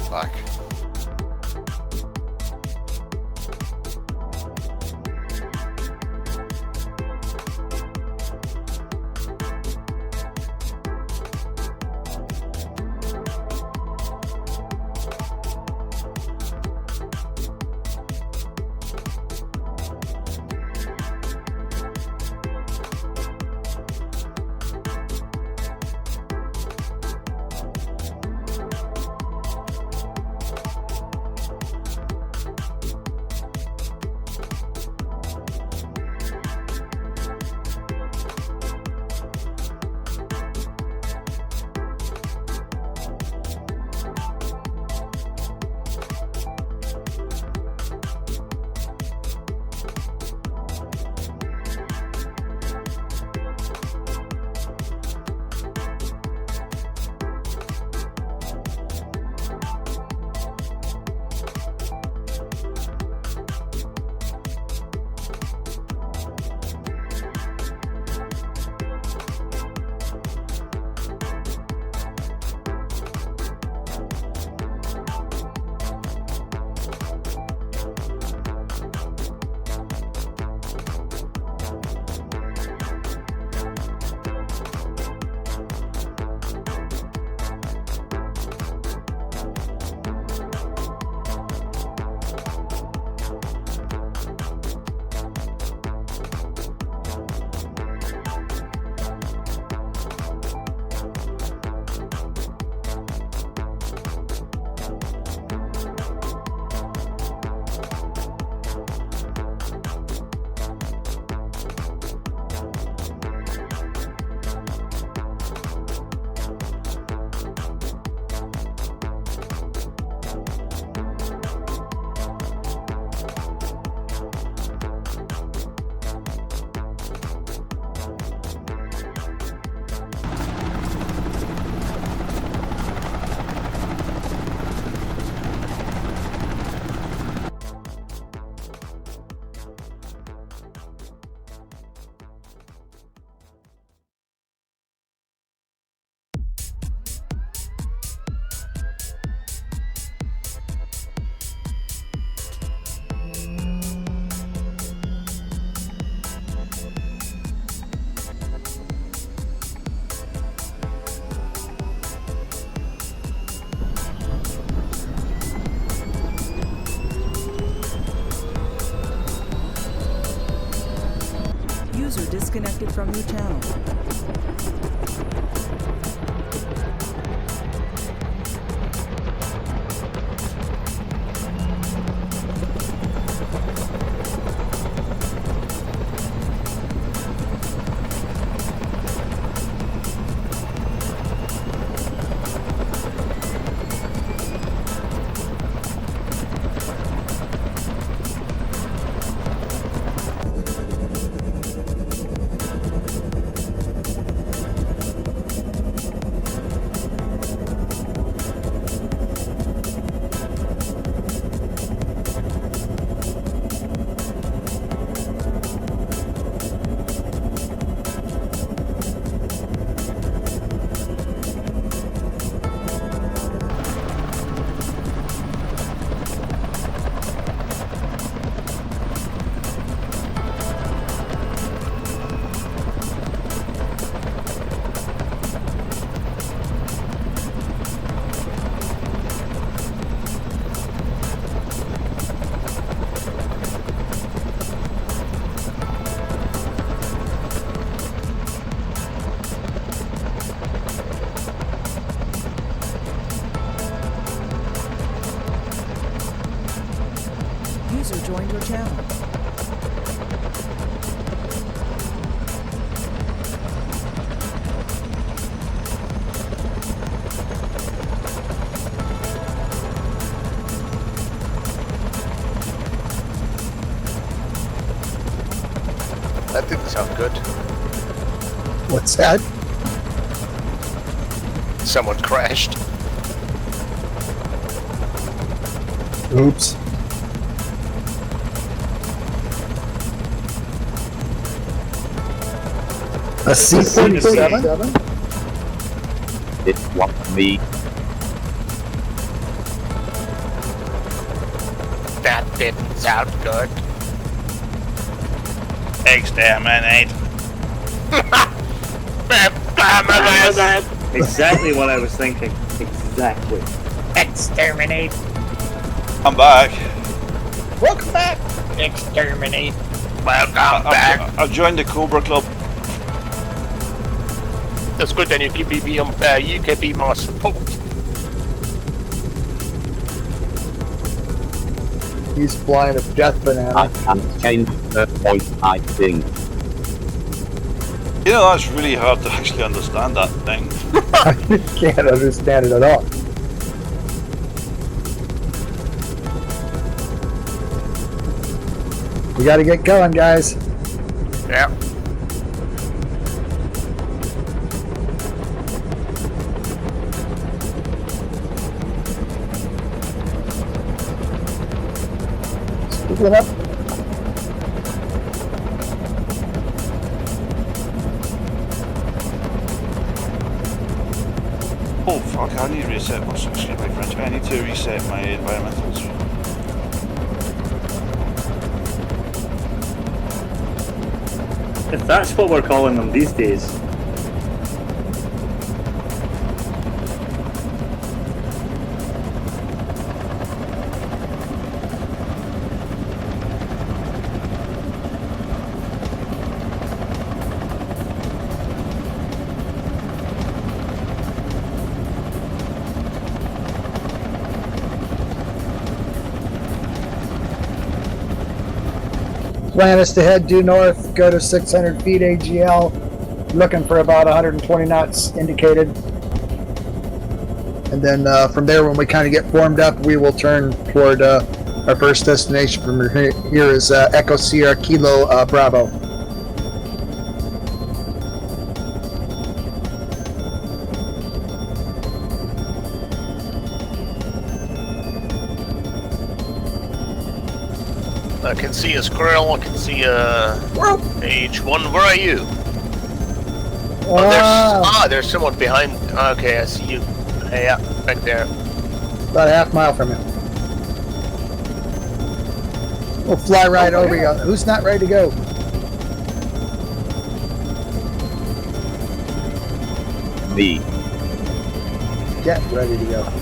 Fuck. disconnected from your channel. User joined your channel. That didn't sound good. What's that? Someone crashed. Oops. A C-47? It was me. That didn't sound good. Exterminate. Exactly what I was thinking. Exactly. Exterminate. I'm back. Welcome back! Exterminate. Welcome back. I've joined the Cobra Club. That's good, then you can be more support. He's flying a death banana. I can change the point, I think. You know, that's really hard to actually understand that thing. I can't understand it at all. We gotta get going, guys. Yeah. Speaking up. Oh fuck, I need to reset my excuse my French. I need to reset my environmentals. If that's what we're calling them these days. Plan is to head due north, go to 600 feet AGL, looking for about 120 knots indicated. And then from there, when we kind of get formed up, we will turn toward our first destination from here is Echo Sierra Kilo Bravo. I can see a squirrel, I can see a H1. Where are you? There's someone behind. Okay, I see you. Yeah, back there. About a half mile from him. We'll fly right over you. Who's not ready to go? Me. Get ready to go.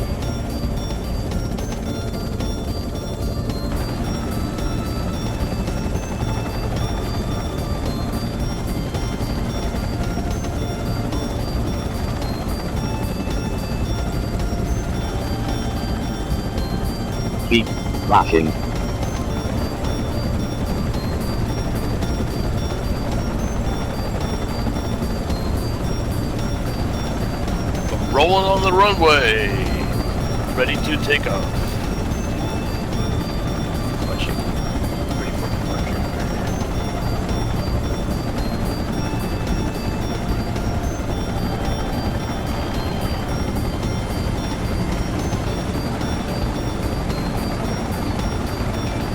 keep flashing. Rolling on the runway. Ready to take off. Punching. Ready for departure.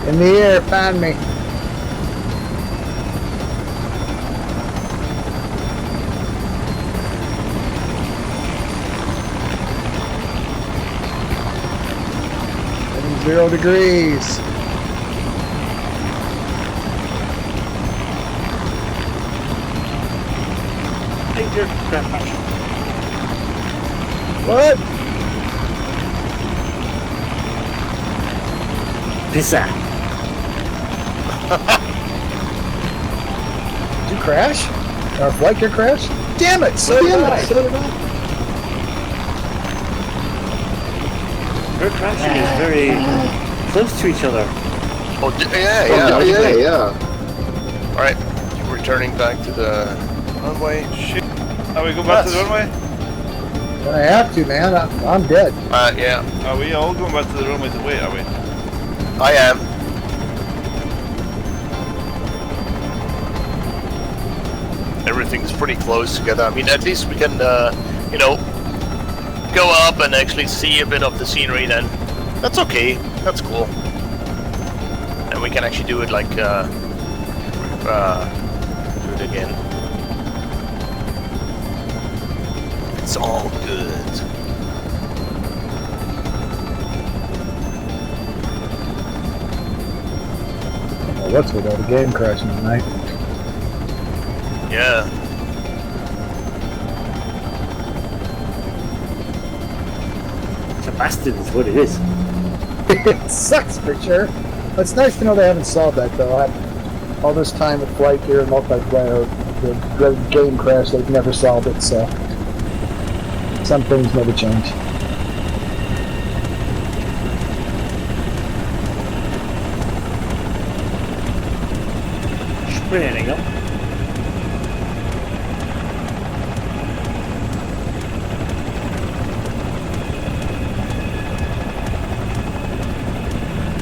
In the air, find me. And 0 degrees. Danger crash. What? Pizza. Did you crash? Our flight gear crash? Damn it! So did I. We're crashing is very close to each other. Oh, yeah. Alright, returning back to the runway. Shit. Are we going back to the runway? I have to, man. I'm dead. Yeah, Are we all going back to the runway to wait, are we? I am. Everything's pretty close together. I mean, at least we can, you know, go up and actually see a bit of the scenery then. That's okay. That's cool. And we can actually do it like, do it again. It's all good. Oh, what's with all the game crashing tonight? Yeah. It's a bastard is what it is. It sucks for sure. It's nice to know they haven't solved that though. All this time with flight gear and multiplayer, the dreaded game crash, they've never solved it, so some things never change. Spinning up.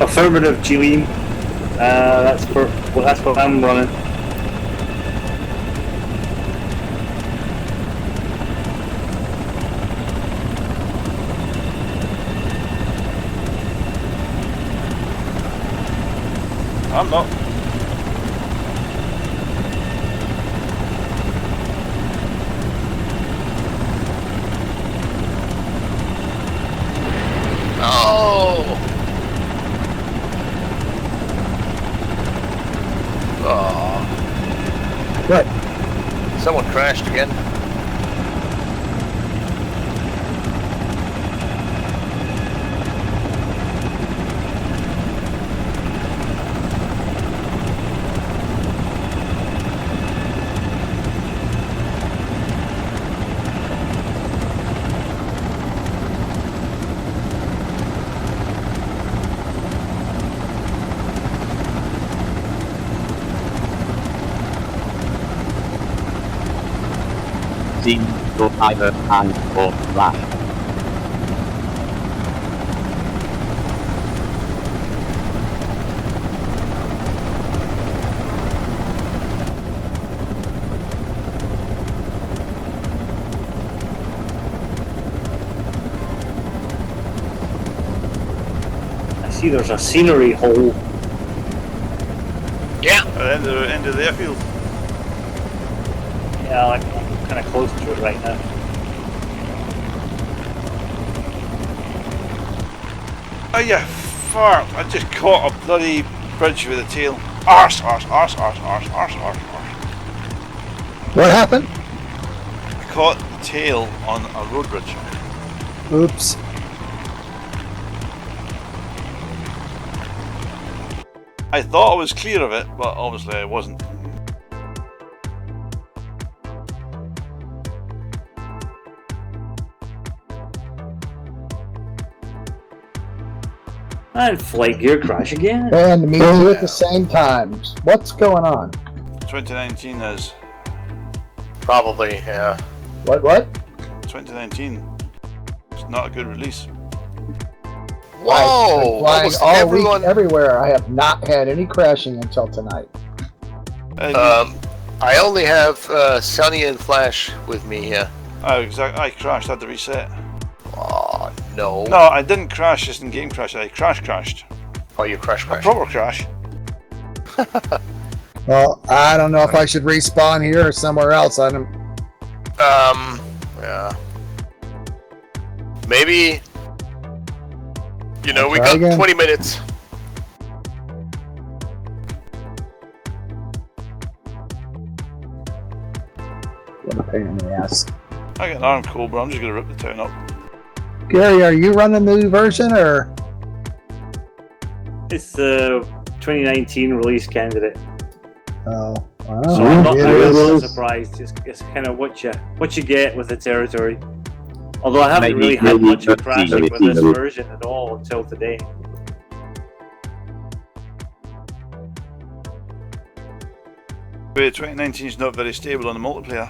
Affirmative, Jeline. That's what I'm running. I'm not. Oh! Oh. What? Someone crashed again. Seem to either hang or flash. I see there's a scenery hole. Yeah. At the end of the airfield. Yeah, I'm kind of close to it right now. Oh yeah, fart. I just caught a bloody bridge with a tail. Arse, arse, arse, arse, arse, arse, arse, arse. What happened? I caught the tail on a road bridge. Oops. I thought I was clear of it, but obviously I wasn't. And flight gear crash again. And me too at the same time. What's going on? 2019 is. Probably, yeah. What? 2019. It's not a good release. Whoa! I've been flying Almost all everyone. week, everywhere. I have not had any crashing until tonight. I only have Sunny and Flash with me here. Oh, exactly. I crashed. I had to reset. Oh no! No, I didn't crash. Just in game crash. I crashed. Oh, you crash. A proper crash. Well, I don't know if I should respawn here or somewhere else. I don't. Yeah. Maybe. You know, I'll we try got again. 20 minutes. What a pain in the ass. I got an arm cobra. I'm just gonna rip the town up. Gary, are you running the new version or? It's the 2019 release candidate. Oh, wow. So I'm not It really is. surprised. It's kind of what you get with the territory. Although I haven't Maybe really had much of not crashing with this scenery. version at all until today. But 2019 is not very stable on the multiplayer.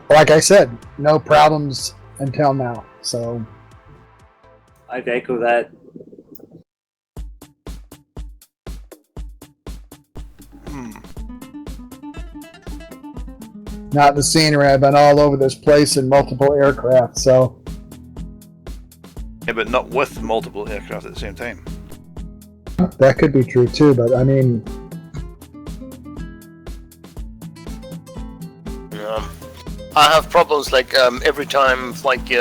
Like I said, no problems until now. So I'd echo that. not the scenery. I've been all over this place in multiple aircraft. So Yeah, but not with multiple aircraft at the same time. that could be true too. But I mean, I have problems like every time like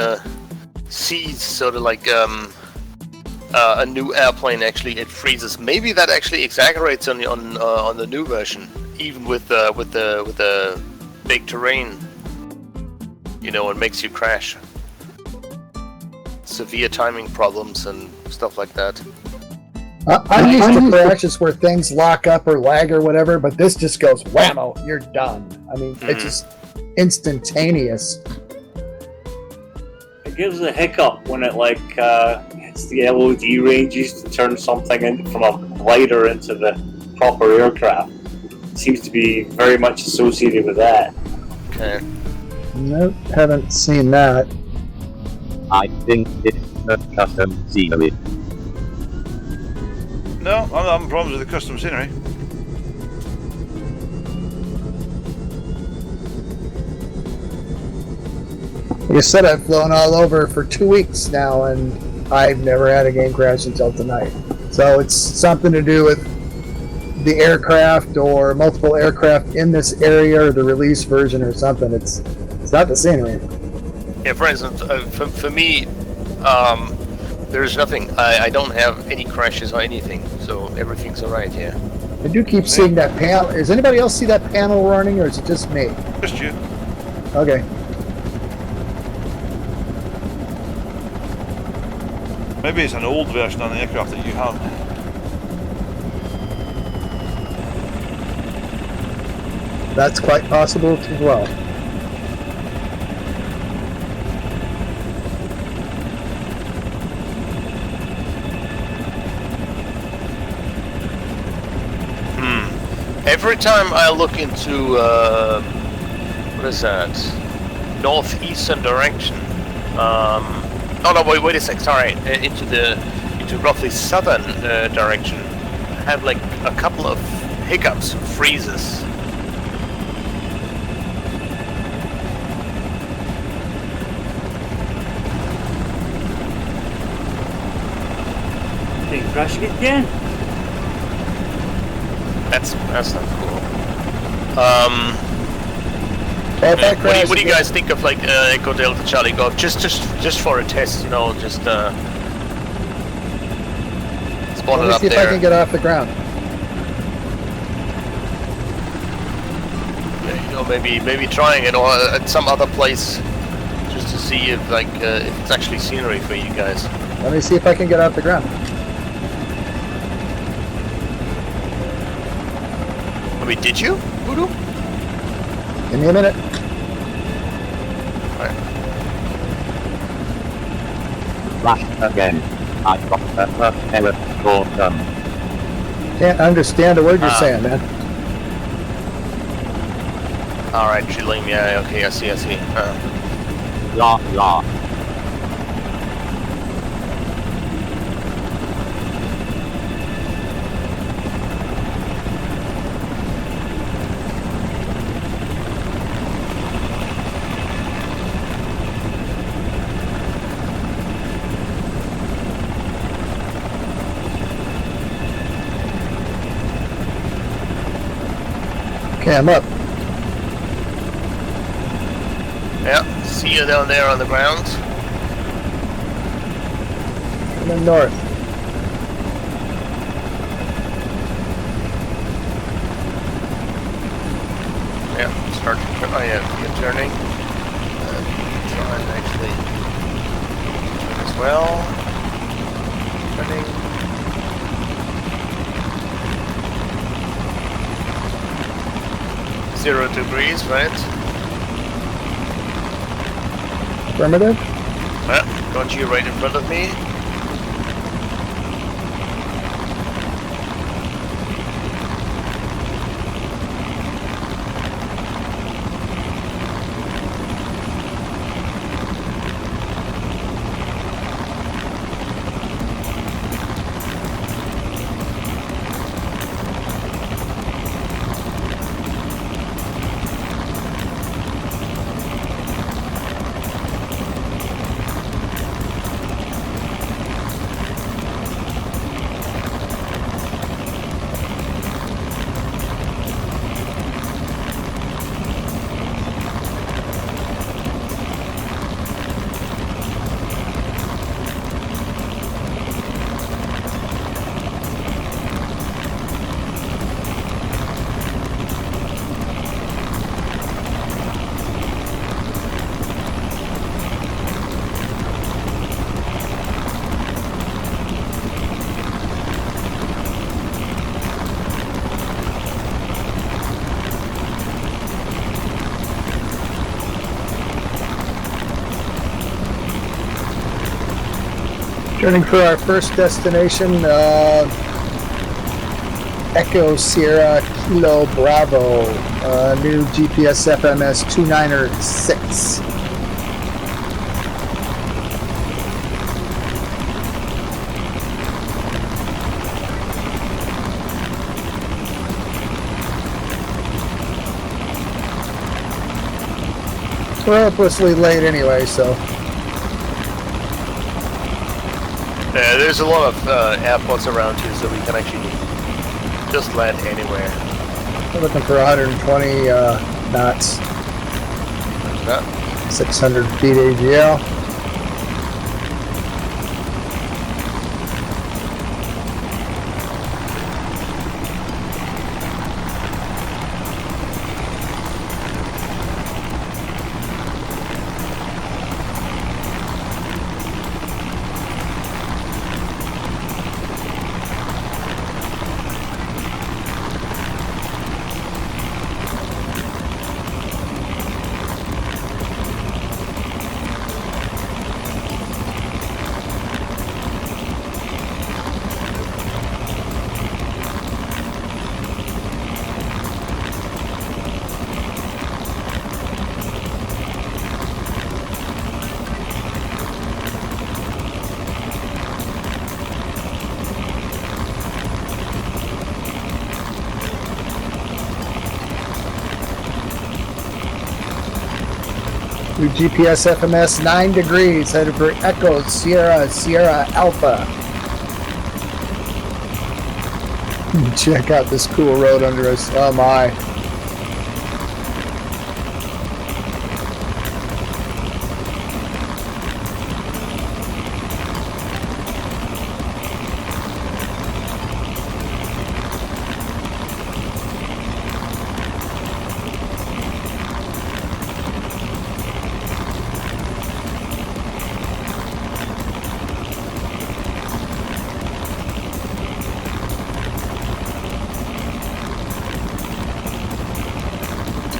sees sort of like a new airplane actually it freezes. Maybe that actually exaggerates on the new version, even with the big terrain. You know, it makes you crash. Severe timing problems and stuff like that. I'm used to crashes where things lock up or lag or whatever, but this just goes whammo, you're done. I mean, it's just instantaneous. It gives a hiccup when it like hits the LOD ranges to turn something in from a glider into the proper aircraft. It seems to be very much associated with that. Okay. Nope, haven't seen that. I think it's a custom scenery. No, I'm not having problems with the custom scenery. Like I said, I've flown all over for 2 weeks now, and I've never had a game crash until tonight. So it's something to do with the aircraft or multiple aircraft in this area or the release version or something. It's not the scenery. Yeah, for instance, for me, there's nothing. I don't have any crashes or anything, so everything's alright here. I do keep seeing that panel. Does anybody else see that panel running, or is it just me? Just you. Okay. Maybe it's an old version on the aircraft that you have. That's quite possible as well. Every time I look into what is that? Northeastern direction. Oh no, wait a sec. Sorry, into roughly southern direction. I have like a couple of hiccups, freezes. Thing crashing again. That's not cool. What do you guys think of like Echo Delta Charlie Golf? Just for a test, you know, just spawn Let it me up see if I there. can get off the ground. You know, maybe trying it or at some other place, just to see if like if it's actually scenery for you guys. Let me see if I can get off the ground. I mean, did you, Voodoo? Give me a minute. Alright. Flash again. I got a error for them. Can't understand a word you're Ah. saying, man. Alright, drilling. Yeah, okay, I see. La la. Okay, I'm up. Yeah, see you down there on the ground. Coming north. Yeah, start to turn. Oh yeah, you're turning. Try and actually turn as well. Turning. Zero degrees, right? Affirmative. Yeah, got you right in front of me. Turning for our first destination, Echo Sierra Kilo Bravo, new GPS FMS 296. We're hopelessly late anyway, so. Yeah, there's a lot of airports around here, so we can actually just land anywhere. We're looking for 120 knots, Like that. 600 feet AGL. New GPS FMS 9 degrees, headed for Echo Sierra Sierra Alpha. Check out this cool road under us. Oh my.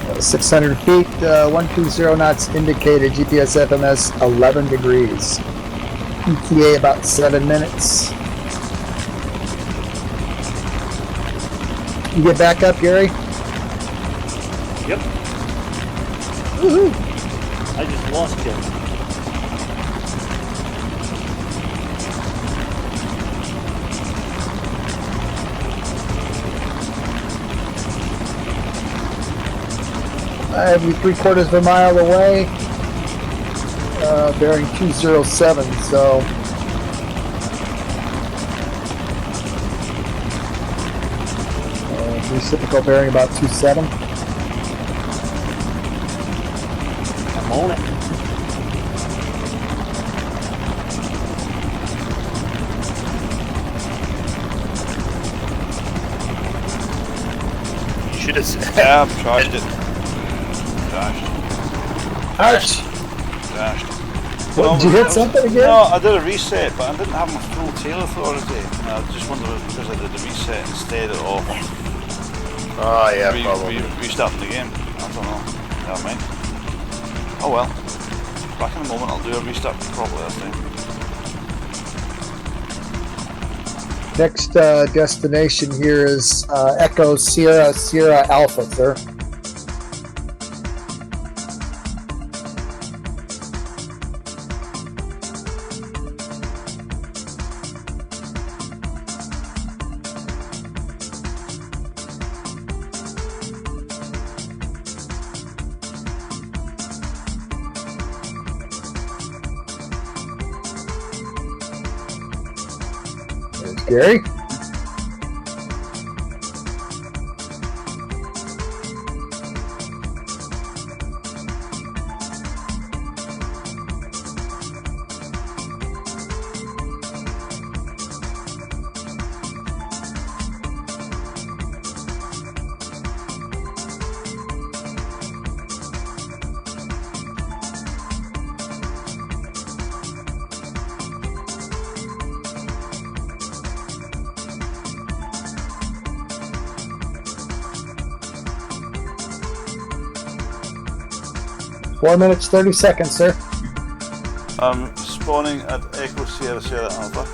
Uh, 600 feet, 120 knots indicated, GPS FMS 11 degrees. ETA about 7 minutes. You get back up, Gary? Yep. Woohoo! I just lost you. I have you 3/4 of a mile away, bearing 207, so reciprocal bearing about 27. I'm on it. You should have. Yeah, I've charged it. Crashed. Ouch! Crashed. What, did you hit something again? No, I did a reset, but I didn't have my full tail authority. I just wondered if because I did the reset instead of Oh yeah, probably. restarting the game. I don't know. Never mind. Oh well. Back in a moment, I'll do a restart properly this time. Next destination here is Echo Sierra Sierra Alpha, sir. There's Gary. Four minutes, 30 seconds, sir. I'm spawning at Echo Sierra Sierra Alpha.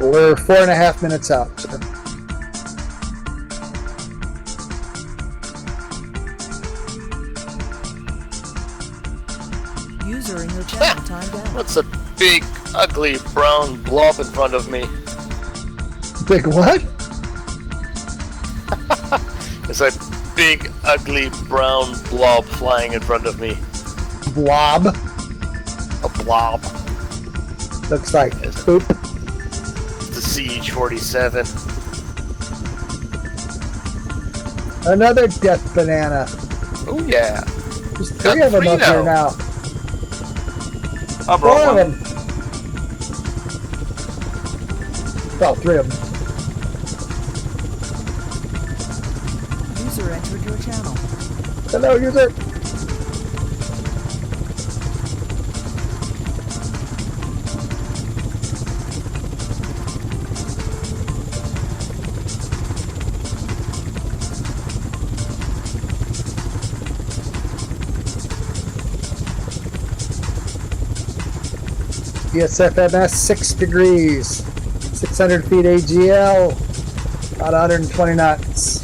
We're 4.5 minutes out, sir. User in your channel timed out. What's a big, ugly brown blob in front of me? Big what? It's a big, ugly brown blob flying in front of me. Blob. A blob. Looks like poop. It's the CH-47. Another death banana. Oh yeah. There's three of them up here now. I Four brought of one. them. Well, three of them. User entered your channel. Hello, user. ESFMS 6 degrees, 600 feet AGL, about 120 knots.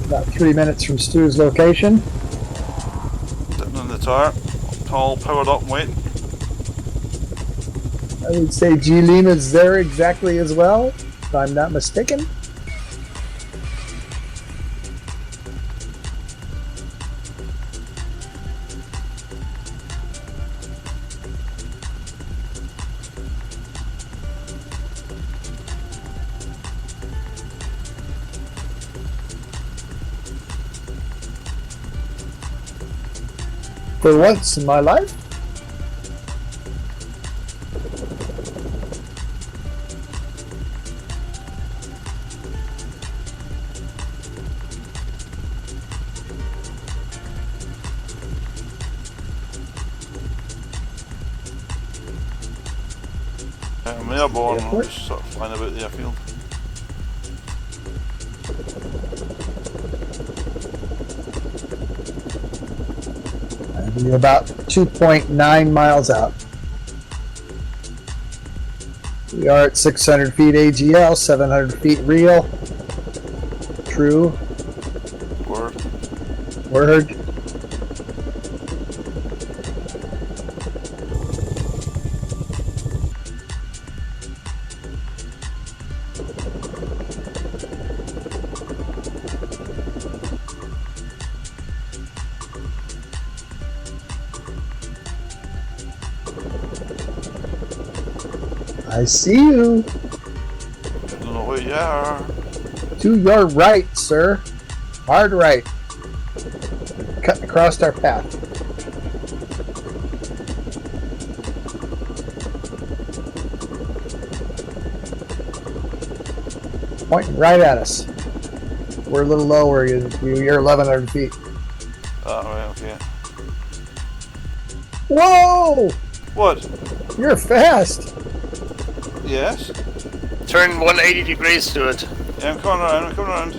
About 3 minutes from Stu's location. Sitting on the tire. All powered up and waiting. I would say G Lima's there exactly as well, if I'm not mistaken. For once in my life. I'm airborne. I'm just sort of flying about the airfield. You're about 2.9 miles out. We are at 600 feet AGL, 700 feet real. True. Word. I see you. Don't know where you are. To your right, sir. Hard right. Cut across our path. Pointing right at us. We're a little lower. You're 1,100 feet. Oh, right, okay. Whoa! What? You're fast. Yes? Turn 180 degrees to it. Yeah, I'm coming around.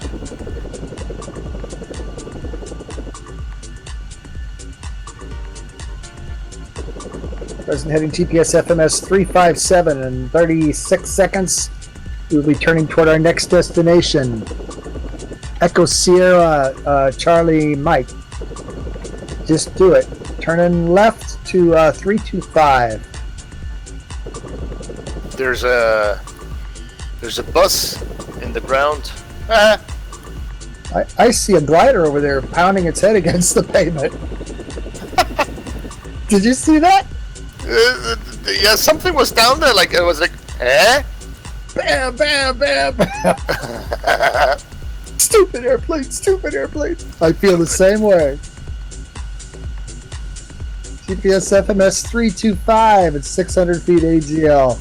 Present heading GPS FMS 357 in 36 seconds. We'll be turning toward our next destination. Echo Sierra Charlie Mike. Just do it. Turning left to 325. There's a bus in the ground. Ah. I see a glider over there pounding its head against the pavement. Did you see that? Yeah, something was down there. Like it was like, eh? Bam, bam, bam, bam. Stupid airplane, stupid airplane. I feel the same way. GPS FMS 325 at 600 feet AGL.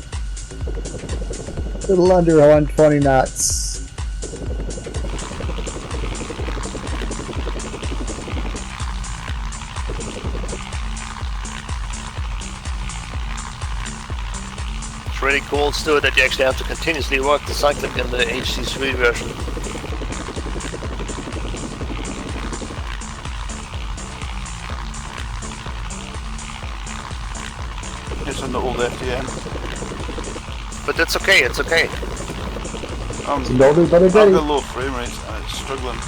Little under 120 knots. It's really cool, Stu, that you actually have to continuously work the cyclic in the HC3 version. It's on the old FDM. But it's okay, it's okay. I've But got low frame rates and it's struggling.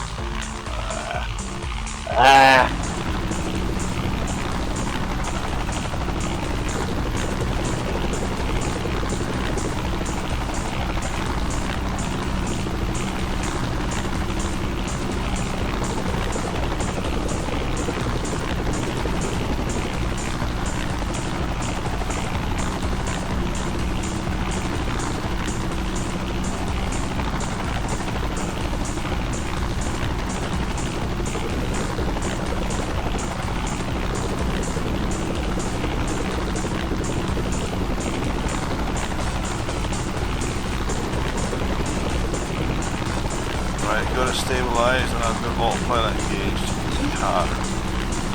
Right, got to stabilise and I've got autopilot engaged. Car.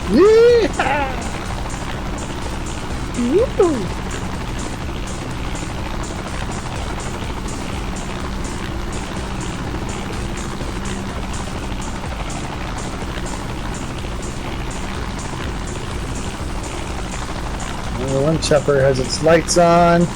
Yeehaw! Woo! The one chopper has its lights on.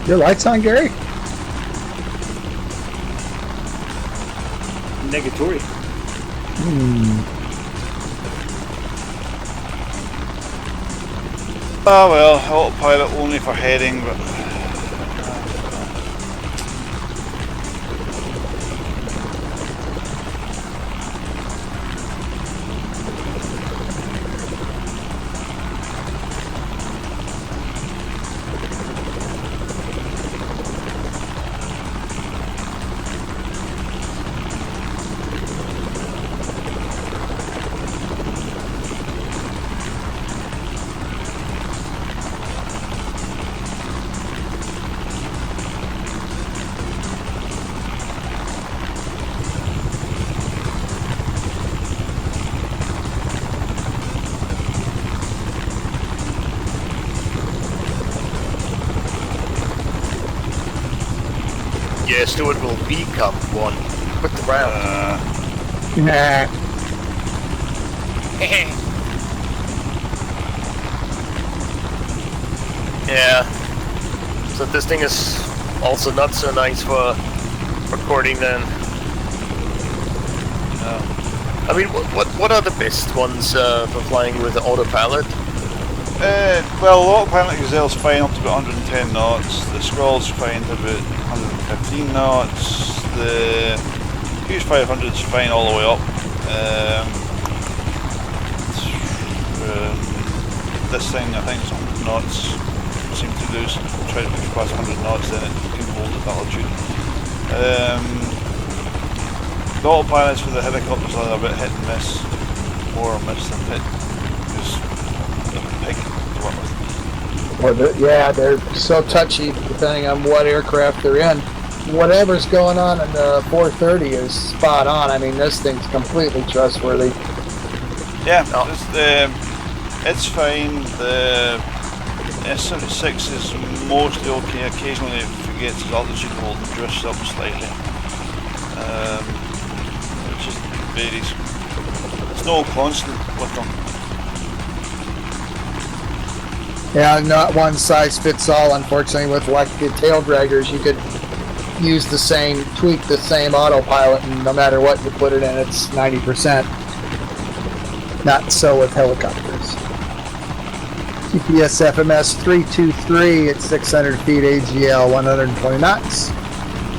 Your lights on, Gary? Negatory. Oh well, autopilot only for heading, but yeah, Stuart will become one. Quit the round. Nah. Yeah. So this thing is also not so nice for recording then. I mean, what are the best ones for flying with the autopilot? Well, the autopilot Gazelle's fine up to about 110 knots. The Scroll's fine to about 115 knots. The Hughes 500's fine all the way up. This thing, I think, is 100 knots. Seem to lose, try to push past 100 knots, then it can hold at altitude. The autopilots for the helicopters are a bit hit and miss, more miss than hit, because they're a pig to work with. Or yeah, they're so touchy depending on what aircraft they're in. Whatever's going on in the 430 is spot on. I mean, this thing's completely trustworthy. Yeah, it's fine. The S-76 is mostly okay. Occasionally it forgets its altitude hold and drifts up slightly. It just varies. It's no constant with them. Yeah, not one size fits all. Unfortunately, with like the tail draggers, you could use tweak the same autopilot, and no matter what you put it in, it's 90%. Not so with helicopters. GPS FMS 323 at 600 feet, AGL 120 knots.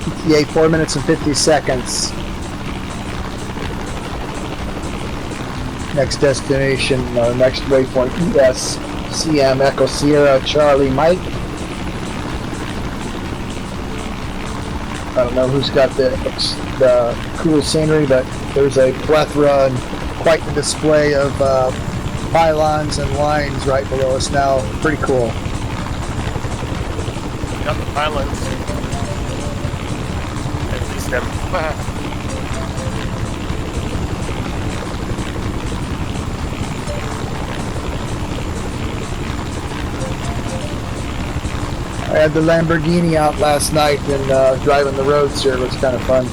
ETA 4 minutes and 50 seconds. Next destination, next waypoint, ES CM Echo Sierra Charlie Mike. I don't know who's got the cool scenery, but there's a plethora and quite the display of pylons and lines right below us now. Pretty cool. Got the pylons. At least them. I had the Lamborghini out last night and driving the roads here was kind of fun.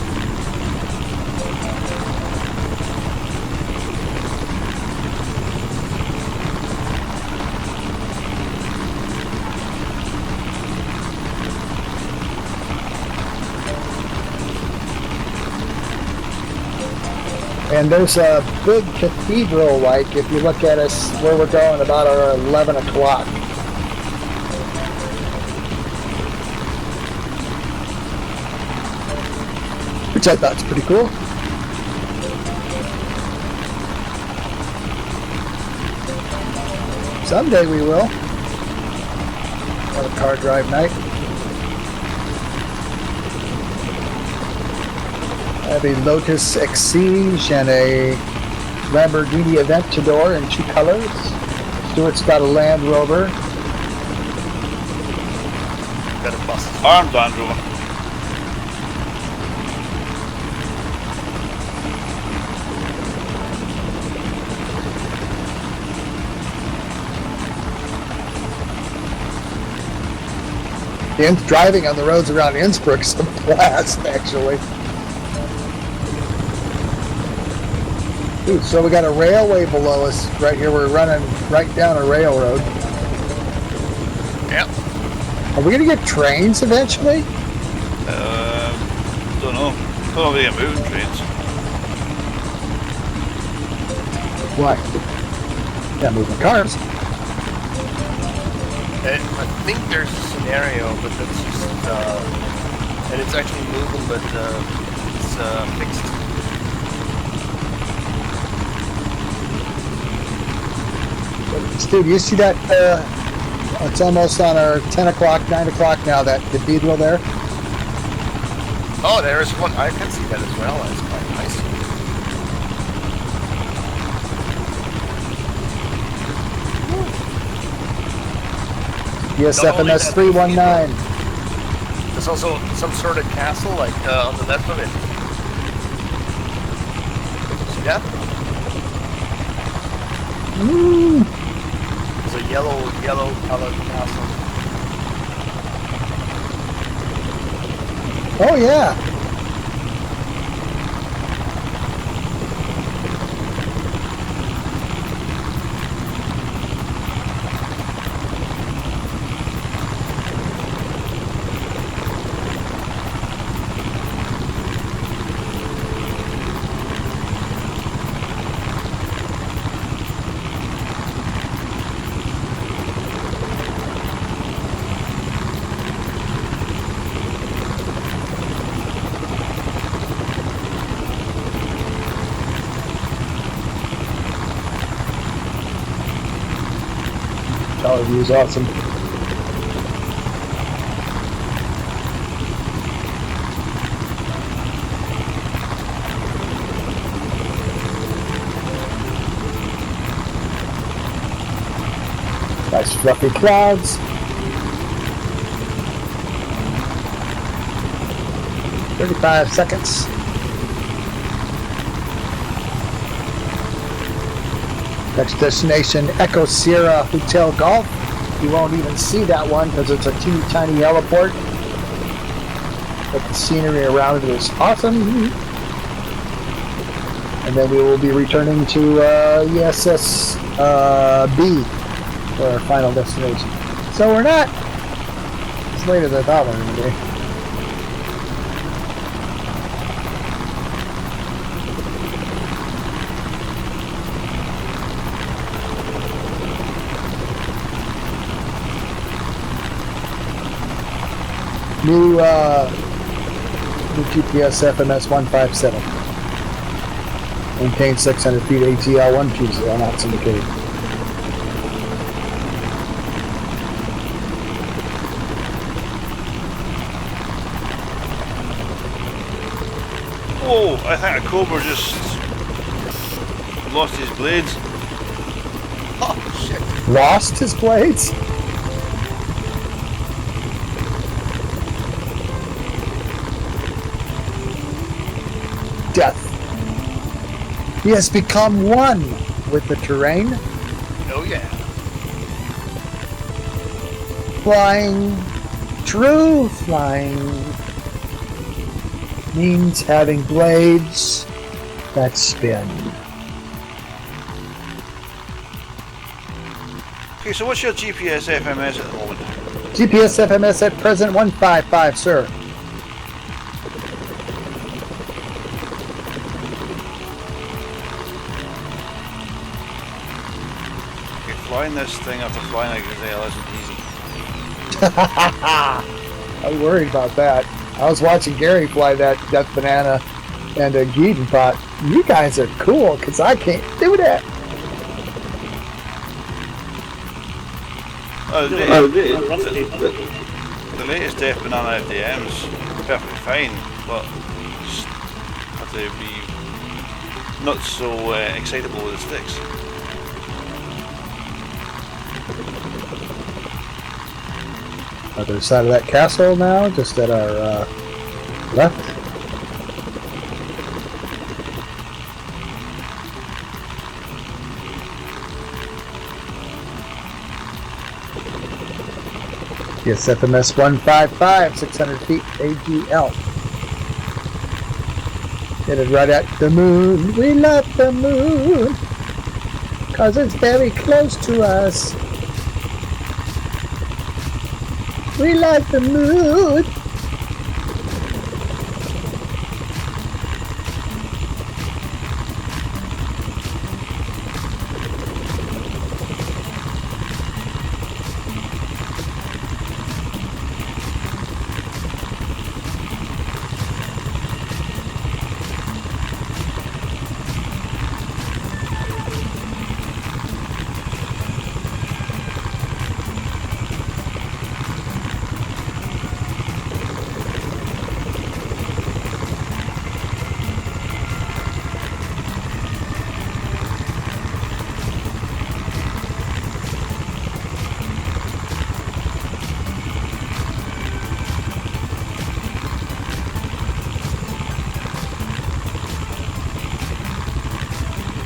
And there's a big cathedral, like if you look at us where we're going about our 11 o'clock. Which I thought was pretty cool. Someday we will. Have a car drive night. I have a Lotus Exige and a Lamborghini Aventador in 2 colors. Stuart's got a Land Rover. Got a bus. Armed Land Rover. Driving on the roads around Innsbruck's a blast, actually. Ooh, so we got a railway below us right here. We're running right down a railroad. Yep. Are we going to get trains eventually? Don't know. Don't know if they get moving trains. Why? Yeah, moving cars. I think there's a scenario, but that's just, and it's actually moving, but it's fixed. Steve, you see that? It's almost on our 10 o'clock, 9 o'clock now, that cathedral there. Oh, there's one. I can see that as well. That's quite nice. Yes, Not only FMS that, 319. There's also some sort of castle, like on the left of it. See that? There's a yellow colored castle. Oh yeah. Tower view is awesome. Nice fluffy clouds. "35 seconds. Next destination, Echo Sierra Hotel Golf. You won't even see that one because it's a teeny tiny heliport. But the scenery around it is awesome. And then we will be returning to ESS B for our final destination. So we're not as late as I thought we were going to be. New GPS FMS 157. Maintained 600 feet ATL 120, not syndicated. Whoa, I think a cobra just lost his blades. Oh shit! Lost his blades? Death. He has become one with the terrain. Oh yeah. Flying, true flying, means having blades that spin. Okay, so what's your GPS FMS at the moment? GPS FMS at present 155, sir. Flying this thing after flying a gazelle isn't easy. I worried about that. I was watching Gary fly that Death Banana and Geet and thought, you guys are cool because I can't do that. The latest Death Banana FDM's perfectly fine, but just have to be not so excitable with the sticks. Other side of that castle now, just at our left. Yes, FMS 155, 600 feet AGL. Headed right at the moon. We love the moon, 'cause it's very close to us. We like the mood.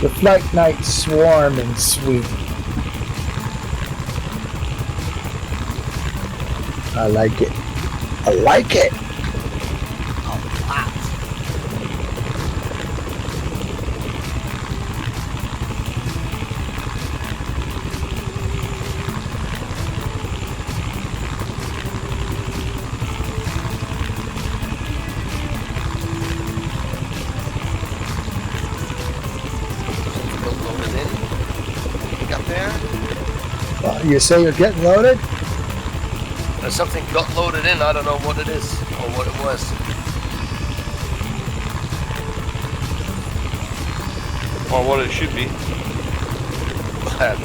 The Flightnight swarm and sweep. I like it. I like it. You say you're getting loaded? Something got loaded in. I don't know what it is or what it was. Or what it should be. I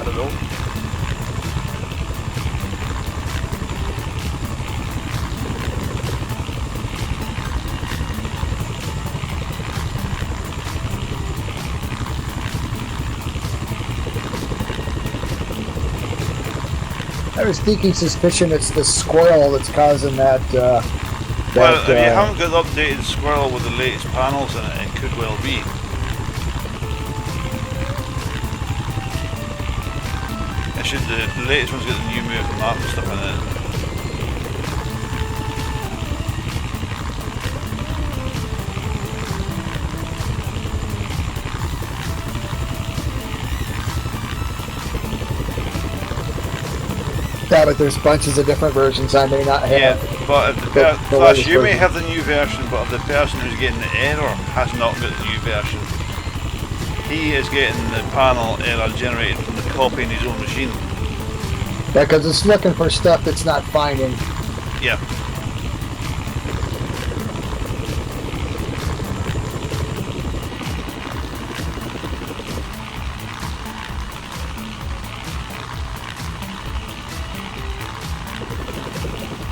don't know. I have a sneaking suspicion it's the squirrel that's causing that. Well, if you haven't got the updated squirrel with the latest panels in it, it could well be. The latest one's got the new map and stuff in it. Yeah, but there's bunches of different versions I may not have. Yeah, but if the plus you may version. have the new version, but if the person who's getting the error has not got the new version, he is getting the panel error generated from the copy in his own machine. Yeah, because it's looking for stuff that's not finding. Yeah.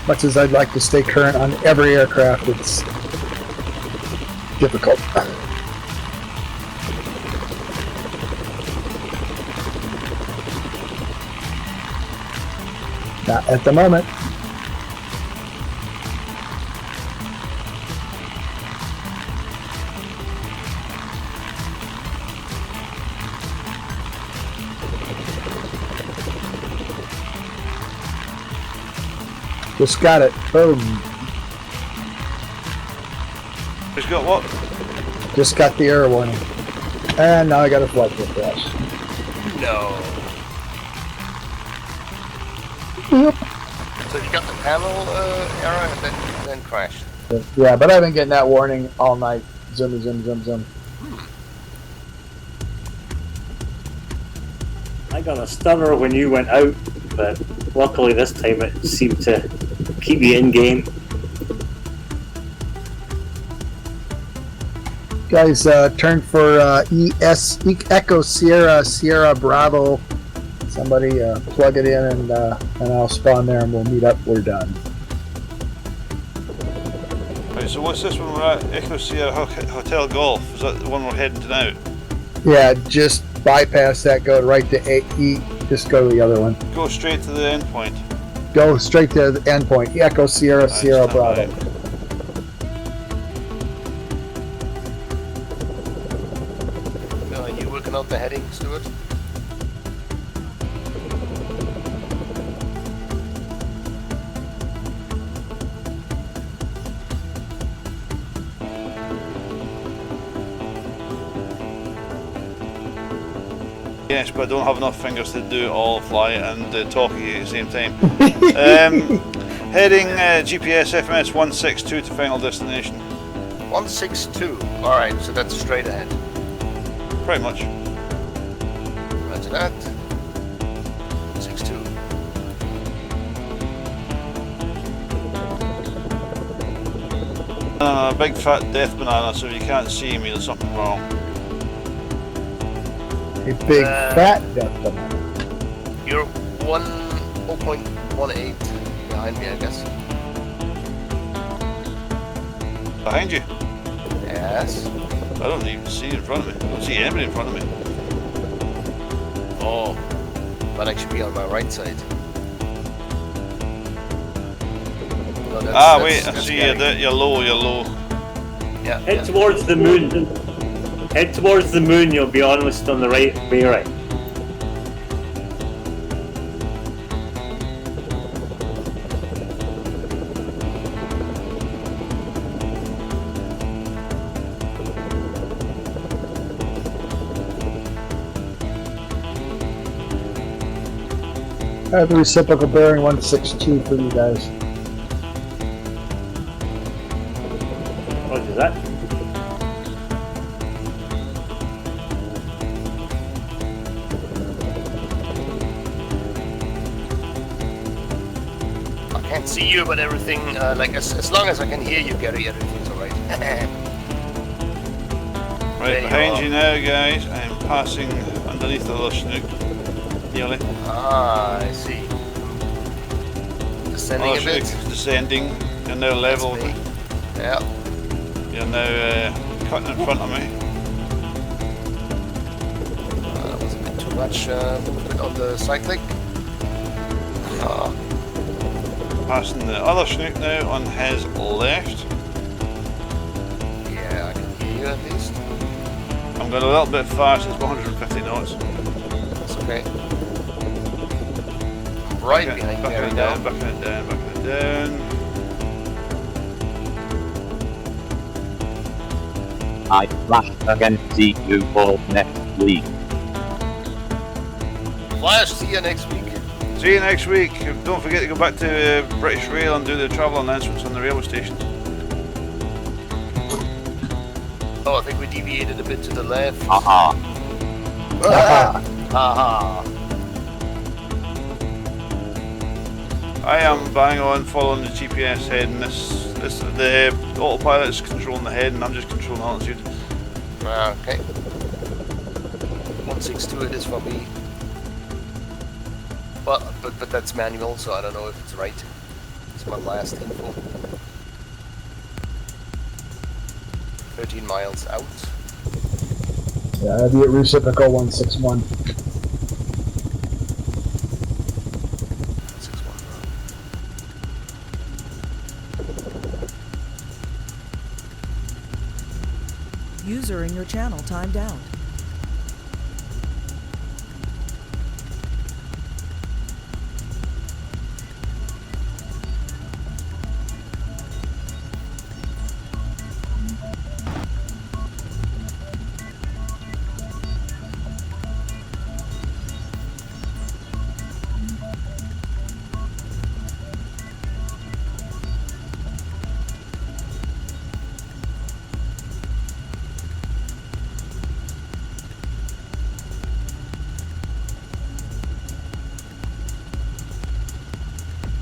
Much as I'd like to stay current on every aircraft, it's difficult. Not at the moment. Just got it. Boom. Just got what? Just got the error warning. And now I got a flight crash. No. Yep. So you got the panel error and then crashed. Yeah, but I've been getting that warning all night. Zoom, zoom, zoom, zoom. I got a stunner when you went out, but luckily this time it seemed to keep you in game. Guys, turn for Echo Sierra Sierra Bravo. Somebody plug it in and I'll spawn there and we'll meet up. We're done. Right, so what's this one we're at? Echo Sierra Hotel Golf. Is that the one we're heading to now? Yeah, just bypass that. Go right to E. Just go to the other one. Go straight to the end point. Go straight to the end point. Echo Sierra Sierra Bravo. Are you working out the heading, Stuart? Yes, but I don't have enough fingers to do it all, fly and talk at you at the same time. Heading GPS FMS 162 to final destination. 162. Alright, so that's straight ahead. Pretty much. Roger that. 62. Big fat death banana, so if you can't see me, there's something wrong. A big fat death banana. You're 0.18 behind me, I guess. Behind you? Yes. I don't even see in front of me. I don't see anybody in front of me. Oh, might actually be on my right side. No, Wait, I see you there. You're low, you're low. Yeah. Head towards the moon. Head towards the moon, you'll be almost on the right way right. I have the reciprocal bearing 162 for you guys. What is that? see you, but everything, like, as long as I can hear you, Gary, everything's alright. Right behind you now, guys. I'm passing underneath the little snook. Nearly. Ah, I see. Descending Oh, a bit. snook is descending. You're now level. That's me. Yeah. You're now cutting in front of me. That was a bit too much movement on the cyclic. Passing the other snook now on his left. Yeah, I can hear you at least. I'm going a little bit fast, it's 150 knots. That's okay. Right behind Gary now. Backing it down, backing it down. I Flash again. See you all next week. Flash, see you next week. See you next week. Don't forget to go back to British Rail and do the travel announcements on the railway station. Oh, I think we deviated a bit to the left. Haha. Haha. I am bang on following the GPS head, and the autopilot is controlling the head, and I'm just controlling altitude. Okay. 162 it is for me. But that's manual, so I don't know if it's right. It's my last info. 13 miles out. Yeah, that'd be at reciprocal 161. 161. User in your channel timed out.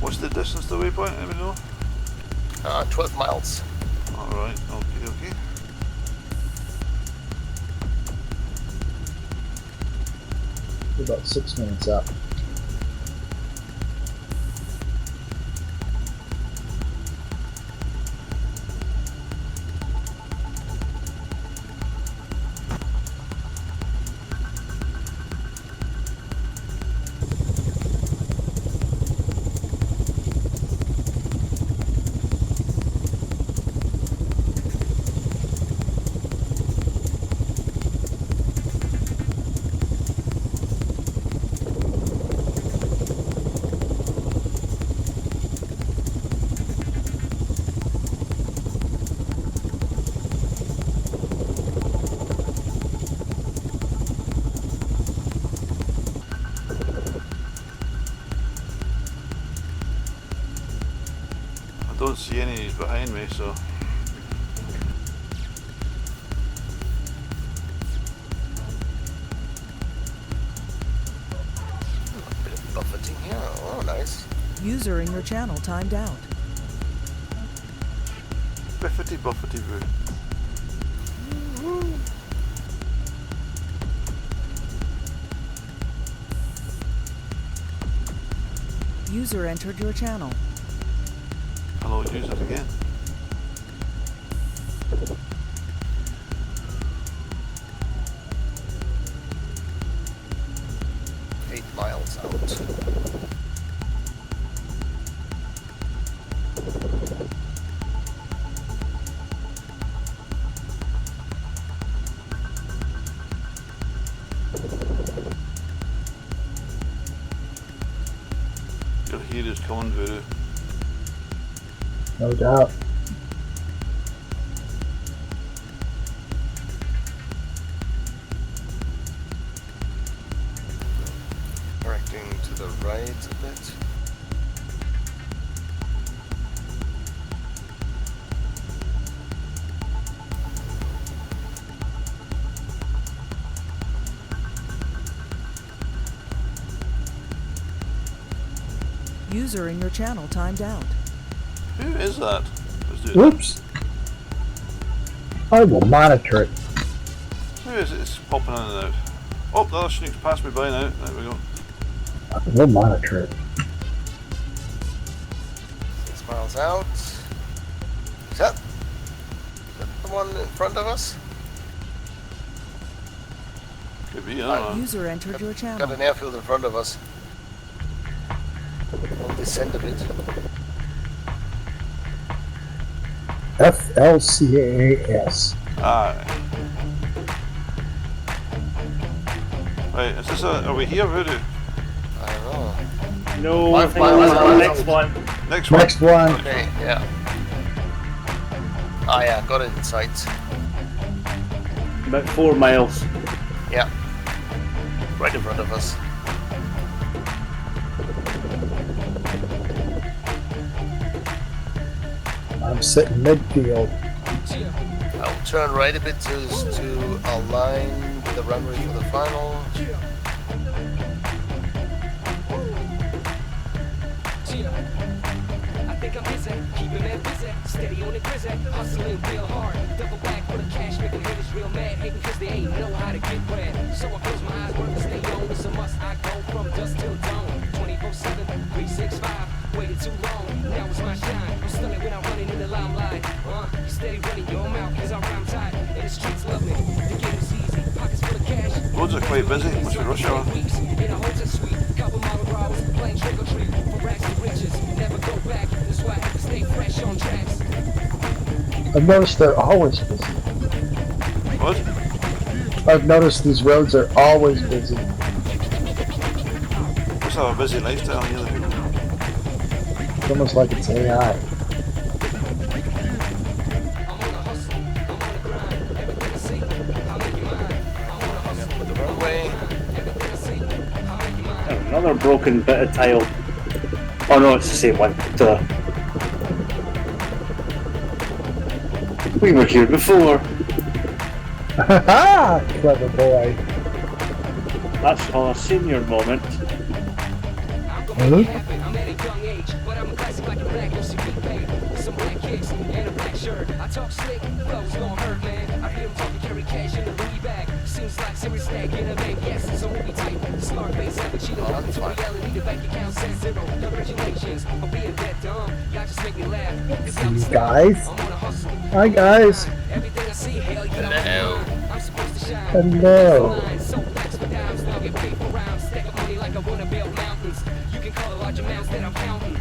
What's the distance to the waypoint? Let me know. 12 miles. Alright, okay. About 6 minutes up. I don't see any behind me, so. A bit of buffeting here. Oh, nice. User in your channel timed out. Biffity buffety boo. User entered your channel. Hello, user again. Eight miles out. Your heat is coming, Voodoo. No doubt. Correcting to the right a bit. User in your channel timed out. Who is that? Who's doing that? Oops. I will monitor it. Who is it? It's popping in and out. Oh, the other sneak's passed me by now. There we go. I will monitor it. 6 miles out. Is that the one in front of us? Could be, I don't know. User entered your Got channel. an airfield in front of us. We'll descend a bit. FLCAAS. Aye. Right, is this are we here, Voodoo? I don't know. No, I 5 think miles that's the out. next one. Next one. Next one. Okay, yeah. Ah, yeah, got it in sight. About 4 miles. Yeah. Right in front of us. I'm sitting midfield. I'll turn right a bit to align with the runway for the final. I think I'm busy, keeping that busy, steady on the grizzly, hustling real hard, double back for the cash, making haters real mad, hating cause they ain't know how to get bread. So I close my eyes, work to stay on, it's a must, I go from dusk till dawn, 24/7, 365, waited too long, now it's my shine, I'm stunning when I'm running in the limelight, you steady running your mouth, cause I rhyme tight, and the streets love me, the game is easy, pockets full of cash. Roads are quite busy, must be rush hour. In a hotel suite, couple model bras, playing trick or treat, for racks and riches, never go back, that's why I have to stay fresh on tracks. I've noticed they're always busy. What? I've noticed these roads are always busy. Must have a busy lifestyle here. It's almost like it's AI. I'm on a hustle, I'm on the grind, everything I see, I'll make you mine. I'm on a hustle, With the runway. everything I see, I'll make you mine. Another broken bit of tile. Oh no, it's the same one. Duh. We were here before. Ha! Clever boy. That's on a senior moment. I'm gonna make it happen, I'm at a young age, but I'm a classic like a black, no secret paid, with some black kicks and a black shirt. I talk slick, flow's gonna hurt, man. I hear him talking, carry cash in the Louis bag. Seems like serious stag in a bank, yes, it's a movie type. Smart face, have a cheetah, welcome to reality, the bank account says zero. Congratulations for being that dumb, y'all just make me laugh. Cause I'm You guys. I'm on a hustle. Hi guys. Everything I see, hell yeah, Hello. I'm supposed to shine. Hello. So flex for dimes, now get paid for rounds. Stack up money like I wanna build mountains. You can call it large amounts that I'm counting.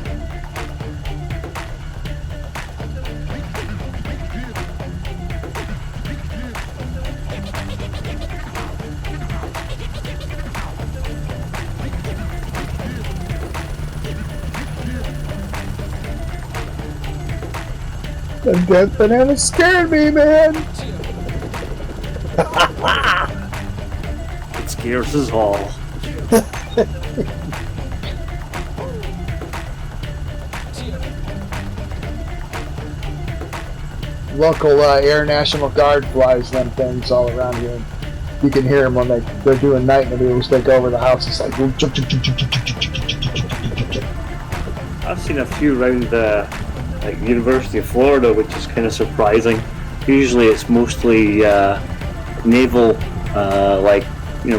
The death banana scared me, man. It scares us all. Local Air National Guard flies them things all around here. You can hear them when they're doing night maneuvers. They go over the house. It's like. I've seen a few around the University of Florida, which is kind of surprising. Usually it's mostly naval,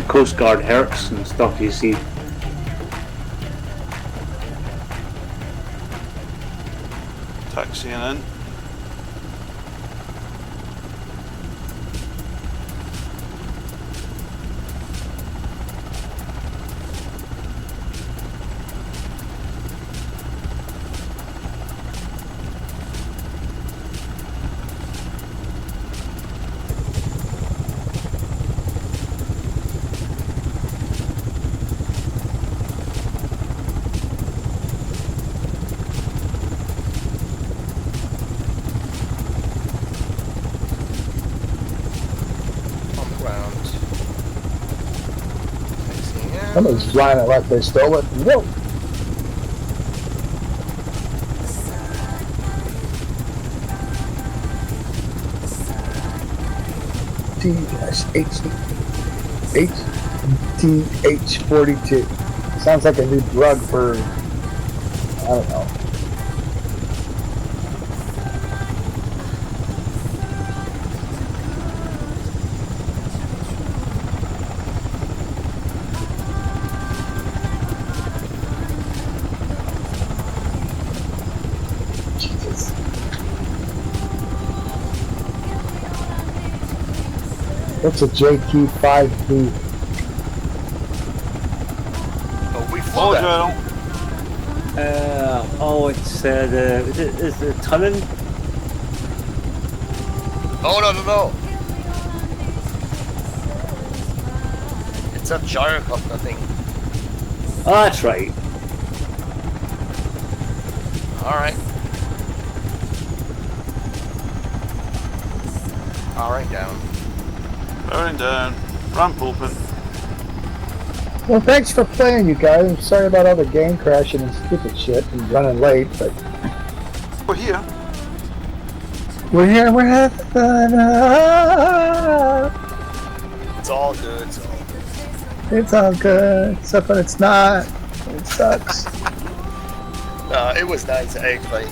Coast Guard Hercs and stuff you see. Taxiing in. On the ground. Taxiing in. Somebody's flying it like they stole it. Whoa! HTH42. Sounds like a new drug for, I don't know. What's a JQ5B? Oh, we flew Oh, that. Journal. It's is the Tunnin? Oh, no. It's a gyrocopter thing. Oh, that's right. Alright. Alright, down. Bearing down. Ramp open. Well, thanks for playing, you guys. I'm sorry about all the game crashing and stupid shit and running late, but We're here. we're here. We're having fun. It's all good. It's all good. It's all good, except when it's not. It sucks. It was nice, actually.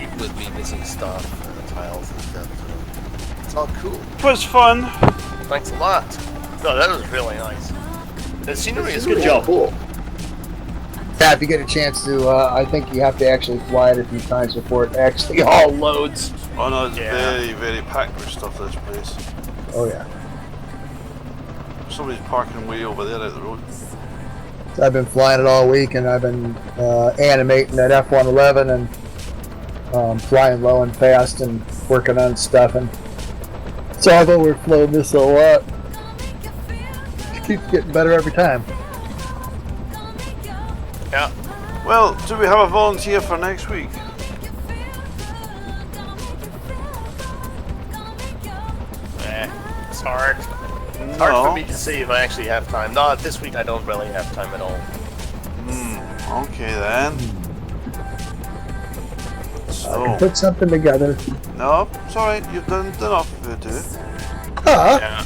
Even with me missing stuff, tiles and stuff. So it's all cool. It was fun. Thanks a lot. No, that was really nice. The scenery is Good cool. job. Cool. Yeah, if you get a chance to, I think you have to actually fly it a few times before it actually all loads. Oh no, it's Yeah. very, very packed with stuff, this place. Oh yeah. Somebody's parking way over there out the road. So I've been flying it all week, and I've been animating that F-111 and flying low and fast and working on stuff. And so although we're flown this a lot, it keeps getting better every time. Yeah. Well, do we have a volunteer for next week? It's hard. It's hard for me to see if I actually have time. No, this week I don't really have time at all. Okay then. I So, can put something together. no, it's alright, you've done enough of it, dude. Huh? Yeah.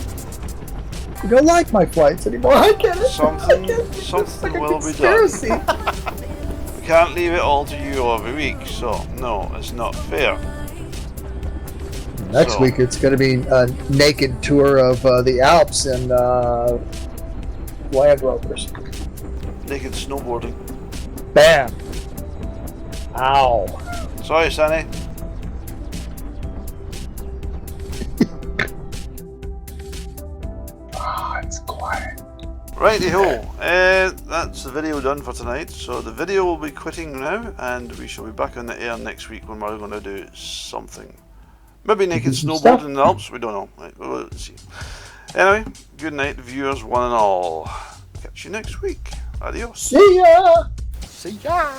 You don't like my flights anymore. I get it. Something- I get it. It's something like a will be conspiracy. We can't leave it all to you every week, so no, it's not fair. Next So- week it's going to be a naked tour of the Alps and Land Rovers. Naked snowboarding. Bam. Ow. Sorry, Sonny. It's quiet. Righty-ho, that's the video done for tonight. So the video will be quitting now, and we shall be back on the air next week when we're going to do something. Maybe naked Some snowboarding stuff. in the Alps, we don't know. Right, we'll see. Anyway, good night, viewers, one and all. Catch you next week. Adios. See ya. See ya.